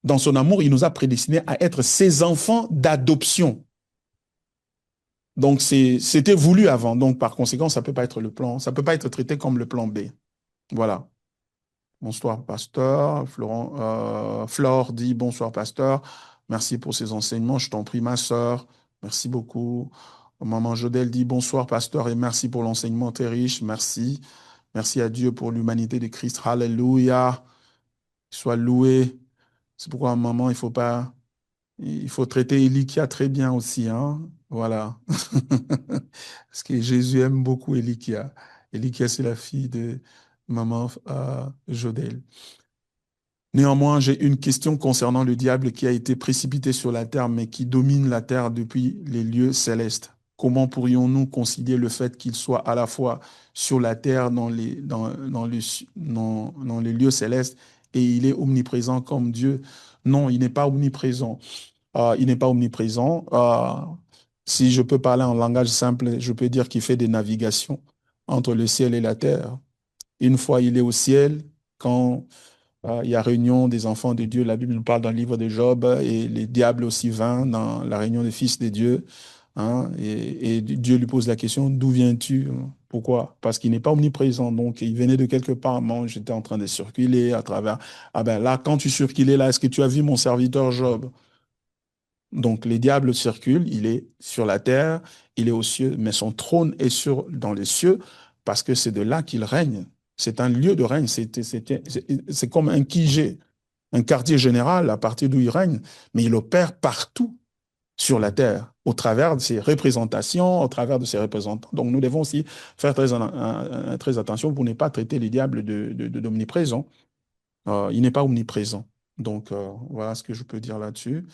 Dans son amour, il nous a prédestinés à être ses enfants d'adoption. Donc c'était voulu avant. Donc par conséquent, ça ne peut pas être le plan, ça ne peut pas être traité comme le plan B. Voilà. Bonsoir, pasteur. Flore dit bonsoir, pasteur. Merci pour ces enseignements. Je t'en prie, ma sœur. Merci beaucoup. Maman Jodel dit bonsoir, pasteur, et merci pour l'enseignement très riche. Merci. Merci à Dieu pour l'humanité de Christ. Alléluia. Sois loué. C'est pourquoi, maman, il faut traiter Elikia très bien aussi, hein. Voilà. Parce que Jésus aime beaucoup Elikia. Elikia, c'est la fille de maman Jodel. Néanmoins, j'ai une question concernant le diable qui a été précipité sur la terre, mais qui domine la terre depuis les lieux célestes. Comment pourrions-nous concilier le fait qu'il soit à la fois sur la terre dans les lieux célestes et il est omniprésent comme Dieu? Non, il n'est pas omniprésent. Il n'est pas omniprésent. Si je peux parler en langage simple, je peux dire qu'il fait des navigations entre le ciel et la terre. Une fois, il est au ciel, quand il y a réunion des enfants de Dieu, la Bible nous parle dans le livre de Job, et les diables aussi vinrent dans la réunion des fils de Dieu. Hein, et Dieu lui pose la question, d'où viens-tu? Pourquoi? Parce qu'il n'est pas omniprésent. Donc, il venait de quelque part. Moi, j'étais en train de circuler à travers. Ah ben là, quand tu circulais là, est-ce que tu as vu mon serviteur Job? Donc, les diables circulent, il est sur la terre, il est aux cieux, mais son trône est dans les cieux parce que c'est de là qu'il règne. C'est un lieu de règne, c'est comme un QG, un quartier général à partir d'où il règne, mais il opère partout sur la terre, au travers de ses représentations, au travers de ses représentants. Donc, nous devons aussi faire très attention pour ne pas traiter les diables d'omniprésents. Il n'est pas omniprésent. Donc, voilà ce que je peux dire là-dessus.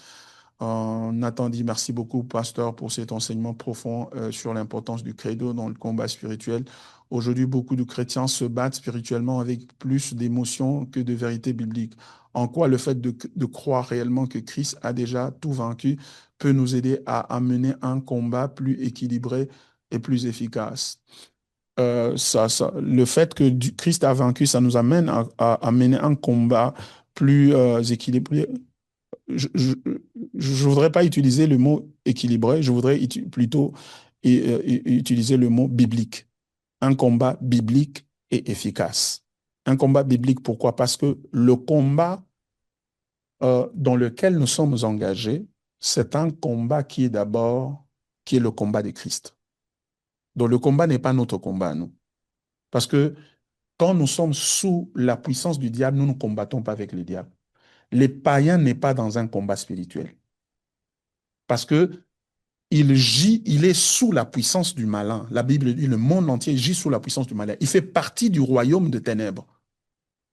Nathan dit merci beaucoup, pasteur, pour cet enseignement profond sur l'importance du credo dans le combat spirituel. Aujourd'hui, beaucoup de chrétiens se battent spirituellement avec plus d'émotions que de vérité biblique. En quoi le fait de croire réellement que Christ a déjà tout vaincu peut nous aider à mener un combat plus équilibré et plus efficace. Le fait que Christ a vaincu, ça nous amène à mener un combat plus équilibré. Je voudrais pas utiliser le mot équilibré, je voudrais plutôt utiliser le mot biblique. Un combat biblique et efficace. Un combat biblique, pourquoi? Parce que le combat dans lequel nous sommes engagés, c'est un combat qui est le combat de Christ. Donc le combat n'est pas notre combat, nous. Parce que quand nous sommes sous la puissance du diable, nous ne combattons pas avec le diable. Les païens n'est pas dans un combat spirituel. Parce que il est sous la puissance du malin. La Bible dit le monde entier gît sous la puissance du malin. Il fait partie du royaume de ténèbres.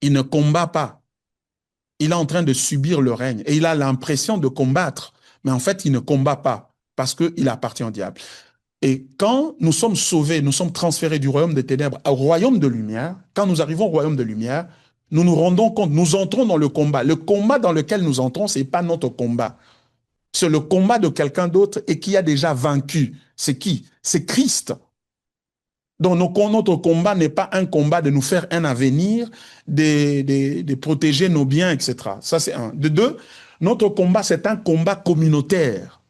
Il ne combat pas. Il est en train de subir le règne et il a l'impression de combattre. Mais en fait, il ne combat pas parce qu'il appartient au diable. Et quand nous sommes sauvés, nous sommes transférés du royaume des ténèbres au royaume de lumière, quand nous arrivons au royaume de lumière, nous nous rendons compte, nous entrons dans le combat. Le combat dans lequel nous entrons, ce n'est pas notre combat. C'est le combat de quelqu'un d'autre et qui a déjà vaincu. C'est qui? C'est Christ. Donc notre combat n'est pas un combat de nous faire un avenir, de protéger nos biens, etc. Ça, c'est un. De deux, notre combat, c'est un combat communautaire.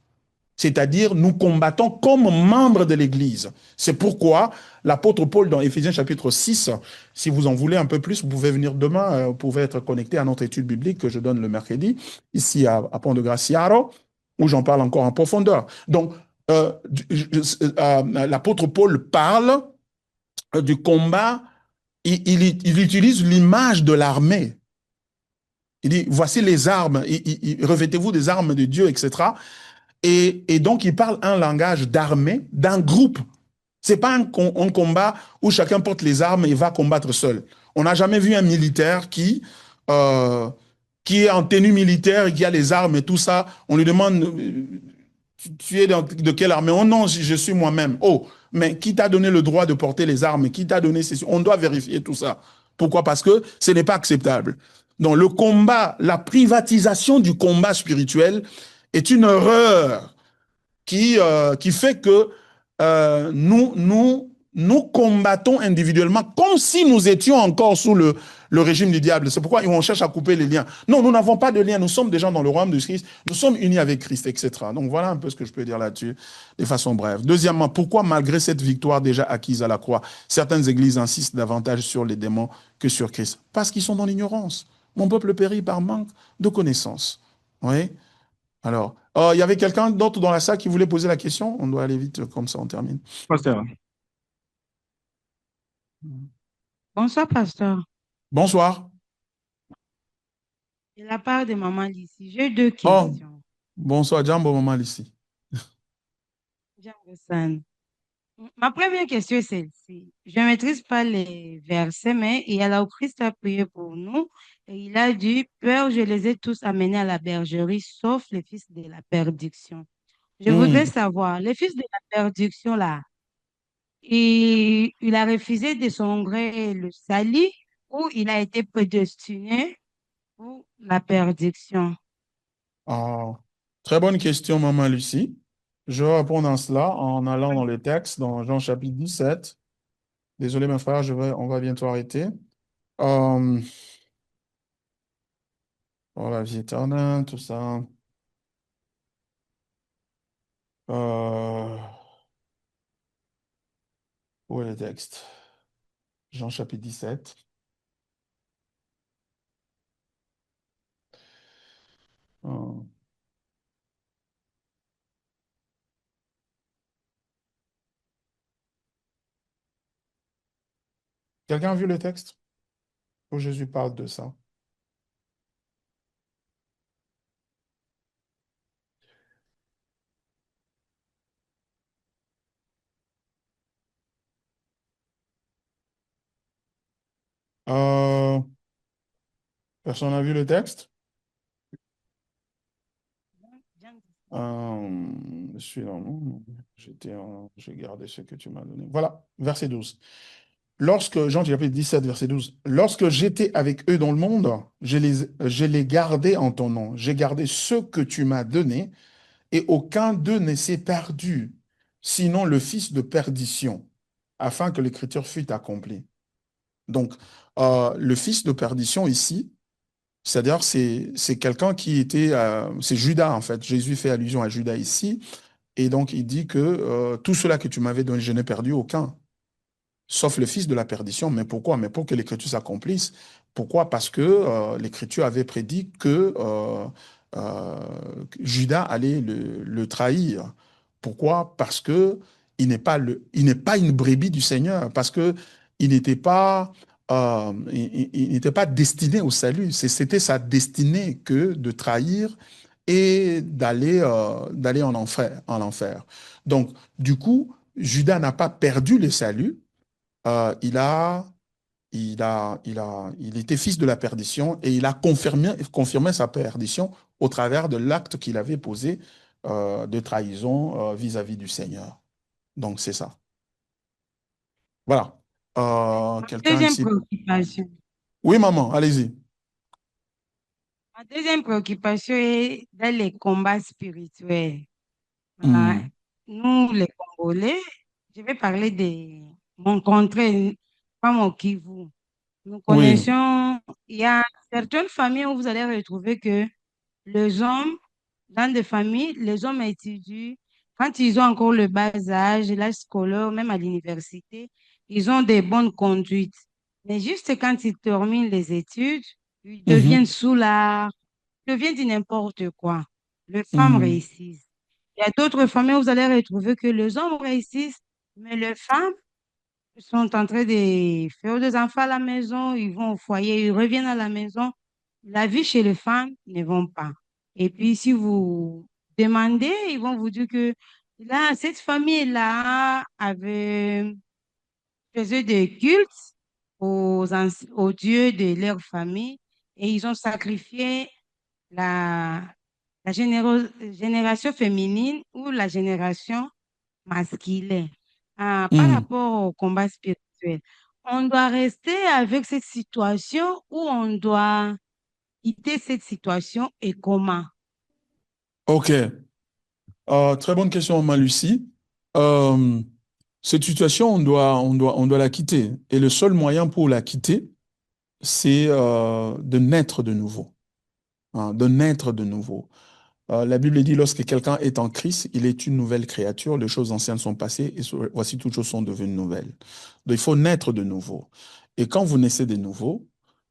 C'est-à-dire, nous combattons comme membres de l'Église. C'est pourquoi l'apôtre Paul, dans Éphésiens chapitre 6, si vous en voulez un peu plus, vous pouvez venir demain, vous pouvez être connecté à notre étude biblique que je donne le mercredi, ici à Pont de Graciaro, où j'en parle encore en profondeur. Donc, l'apôtre Paul parle du combat, il utilise l'image de l'armée. Il dit, voici les armes, revêtez-vous des armes de Dieu, etc. Et donc, il parle un langage d'armée, d'un groupe. C'est pas un combat où chacun porte les armes et va combattre seul. On n'a jamais vu un militaire qui est en tenue militaire et qui a les armes et tout ça. On lui demande, tu es de quelle armée? Oh non, je suis moi-même. Oh, mais qui t'a donné le droit de porter les armes? Qui t'a donné ces... On doit vérifier tout ça. Pourquoi? Parce que ce n'est pas acceptable. Donc le combat, la privatisation du combat spirituel est une erreur qui fait que nous combattons individuellement comme si nous étions encore sous le régime du diable. C'est pourquoi on cherche à couper les liens. Non, nous n'avons pas de lien. Nous sommes des gens dans le royaume de Christ. Nous sommes unis avec Christ, etc. Donc voilà un peu ce que je peux dire là-dessus de façon brève. Deuxièmement, pourquoi malgré cette victoire déjà acquise à la croix, certaines églises insistent davantage sur les démons que sur Christ? Parce qu'ils sont dans l'ignorance. Mon peuple périt par manque de connaissances. Oui. Alors, il y avait quelqu'un d'autre dans la salle qui voulait poser la question? On doit aller vite, comme ça on termine. Pasteur. Bonsoir, pasteur. Bonsoir. De la part de maman Lucie, j'ai deux Oh, questions. bonsoir, Jambo, maman ici. Jean-Gassan. Ma première question est celle-ci. Je ne maîtrise pas les versets, mais il y a là où Christ a prié pour nous et il a dit, Père, je les ai tous amenés à la bergerie, sauf les fils de la perdition. Je voudrais savoir, les fils de la perdition, là, il a refusé de son gré le salut ou il a été prédestiné pour la perdition? Ah, très bonne question, maman Lucie. Je vais répondre à cela en allant dans le texte, dans Jean chapitre 17. Désolé, mes frères, on va bientôt arrêter. Euh, oh, la vie éternelle, tout ça. Euh, où est le texte? Jean chapitre 17. Euh, Quelqu'un a vu le texte où Jésus parle de ça? Euh, Personne n'a vu le texte? Je suis dans j'ai gardé ce que tu m'as donné. Voilà, verset 12. Jean chapitre 17, verset 12. Lorsque j'étais avec eux dans le monde, je les gardais en ton nom. J'ai gardé ce que tu m'as donné et aucun d'eux ne s'est perdu, sinon le fils de perdition, afin que l'écriture fût accomplie. Donc, le fils de perdition ici, c'est-à-dire c'est quelqu'un qui était, c'est Judas en fait. Jésus fait allusion à Judas ici, et donc il dit que tout cela que tu m'avais donné, je n'ai perdu aucun sauf le fils de la perdition. Mais pourquoi? Mais pour que l'écriture s'accomplisse. Pourquoi? Parce que l'écriture avait prédit que Judas allait le trahir. Pourquoi? Parce que il n'est pas une brebis du Seigneur, parce que il n'était pas, il n'était pas destiné au salut. C'était sa destinée que de trahir et d'aller en enfer, en enfer. Donc, du coup, Judas n'a pas perdu le salut, euh, il a, il était fils de la perdition et il a confirmé sa perdition au travers de l'acte qu'il avait posé de trahison vis-à-vis du Seigneur. Donc, c'est ça. Voilà. Ma Quelqu'un deuxième ici. préoccupation. Oui, maman, allez-y. Ma deuxième préoccupation est dans les combats spirituels. Ah, Hmm. nous, les Congolais, je vais parler de mon contrée, pas mon Kivu. Nous Oui. connaissons, il y a certaines familles où vous allez retrouver que les hommes, dans des familles, les hommes étudient, quand ils ont encore le bas âge, l'âge scolaire, même à l'université, ils ont des bonnes conduites. Mais juste quand ils terminent les études, ils deviennent Mhm. soulards, ils deviennent du n'importe quoi. Les femmes Mhm. réussissent. Il y a d'autres familles où vous allez retrouver que les hommes réussissent, mais les femmes sont en train de faire des enfants à la maison, ils vont au foyer, ils reviennent à la maison. La vie chez les femmes ne vont pas. Et puis, si vous demandez, ils vont vous dire que là, cette famille-là avait faisait des cultes aux dieux de leur famille et ils ont sacrifié la, génération féminine ou la génération masculin. Par Mhm. rapport au combat spirituel, on doit rester avec cette situation ou on doit quitter cette situation et comment? OK. Très bonne question, Maman Lucie. Euh, Cette situation, on doit la quitter. Et le seul moyen pour la quitter, c'est de naître de nouveau, hein, de naître de nouveau. La Bible dit, lorsque quelqu'un est en Christ, il est une nouvelle créature, les choses anciennes sont passées et voici toutes choses sont devenues nouvelles. Donc il faut naître de nouveau. Et quand vous naissez de nouveau,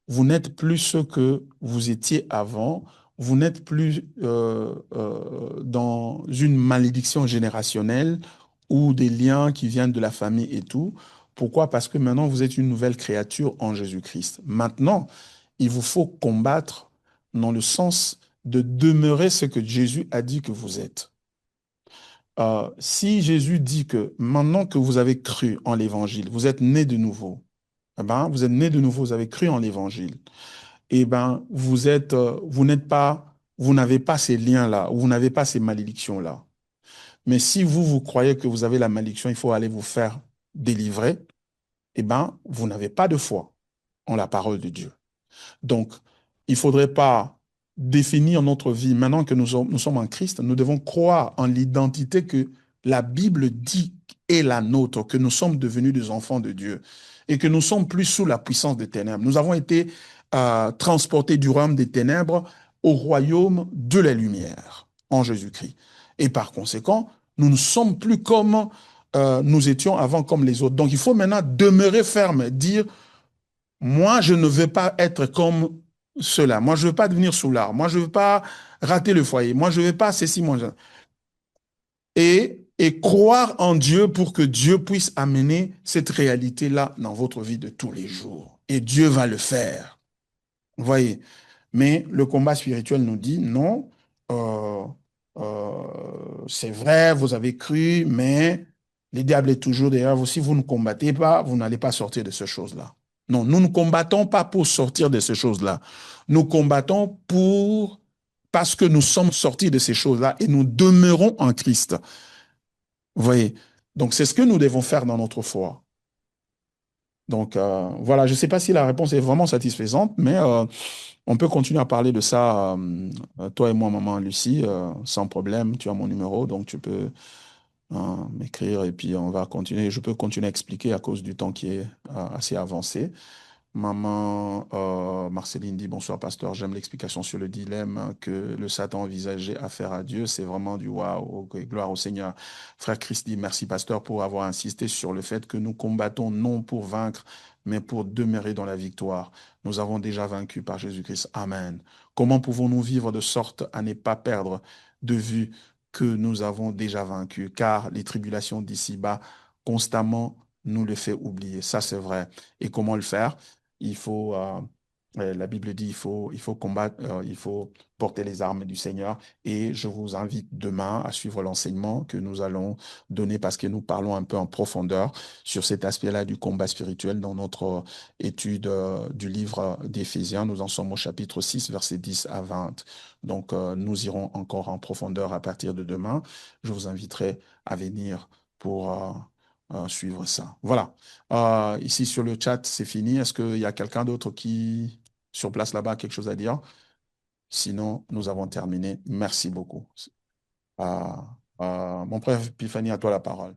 vous n'êtes plus ce que vous étiez avant, vous n'êtes plus dans une malédiction générationnelle ou des liens qui viennent de la famille et tout. Pourquoi? Parce que maintenant vous êtes une nouvelle créature en Jésus-Christ. Maintenant, il vous faut combattre dans le sens de demeurer ce que Jésus a dit que vous êtes. Si Jésus dit que maintenant que vous avez cru en l'évangile, vous êtes né de nouveau, eh ben, vous êtes né de nouveau, vous avez cru en l'évangile, eh ben, vous n'êtes pas, vous n'avez pas ces liens-là, vous n'avez pas ces malédictions-là. Mais si vous croyez que vous avez la malédiction, il faut aller vous faire délivrer, eh ben, vous n'avez pas de foi en la parole de Dieu. Donc, il faudrait pas définir notre vie, maintenant que nous sommes en Christ, nous devons croire en l'identité que la Bible dit est la nôtre, que nous sommes devenus des enfants de Dieu et que nous sommes plus sous la puissance des ténèbres. Nous avons été transportés du royaume des ténèbres au royaume de la lumière en Jésus-Christ. Et par conséquent, nous ne sommes plus comme nous étions avant, comme les autres. Donc il faut maintenant demeurer ferme, dire, moi, je ne veux pas être comme cela. Moi, je ne veux pas devenir soulard. Moi, je ne veux pas rater le foyer. Moi, je ne veux pas ceci, moi. Et croire en Dieu pour que Dieu puisse amener cette réalité-là dans votre vie de tous les jours. Et Dieu va le faire. Vous voyez. Mais le combat spirituel nous dit, non, euh, c'est vrai, vous avez cru, mais le diable est toujours derrière vous. Si vous ne combattez pas, vous n'allez pas sortir de ces choses-là. Non, nous ne combattons pas pour sortir de ces choses-là. Nous combattons parce que nous sommes sortis de ces choses-là et nous demeurons en Christ. Vous voyez? Donc, c'est ce que nous devons faire dans notre foi. Donc, voilà, je ne sais pas si la réponse est vraiment satisfaisante, mais on peut continuer à parler de ça, toi et moi, maman Lucie, sans problème. Tu as mon numéro, donc tu peux m'écrire et puis on va continuer. Je peux continuer à expliquer à cause du temps qui est assez avancé. Maman Marceline dit bonsoir pasteur, j'aime l'explication sur le dilemme que le Satan envisageait à faire à Dieu. C'est vraiment du waouh, gloire au Seigneur. Frère Christ dit merci pasteur pour avoir insisté sur le fait que nous combattons non pour vaincre, mais pour demeurer dans la victoire. Nous avons déjà vaincu par Jésus-Christ. Amen. Comment pouvons-nous vivre de sorte à ne pas perdre de vue que nous avons déjà vaincu, car les tribulations d'ici-bas constamment nous le fait oublier. Ça, c'est vrai. Et comment le faire? Il faut, la Bible dit, il faut combattre, il faut porter les armes du Seigneur. Et je vous invite demain à suivre l'enseignement que nous allons donner parce que nous parlons un peu en profondeur sur cet aspect-là du combat spirituel dans notre étude du livre d'Éphésiens. Nous en sommes au chapitre 6, versets 10 à 20. Donc, nous irons encore en profondeur à partir de demain. Je vous inviterai à venir pour suivre ça. Voilà. Ici sur le chat, c'est fini. Est-ce qu'il y a quelqu'un d'autre qui, sur place là-bas, a quelque chose à dire? Sinon, nous avons terminé. Merci beaucoup. Mon frère Epiphanie, à toi la parole.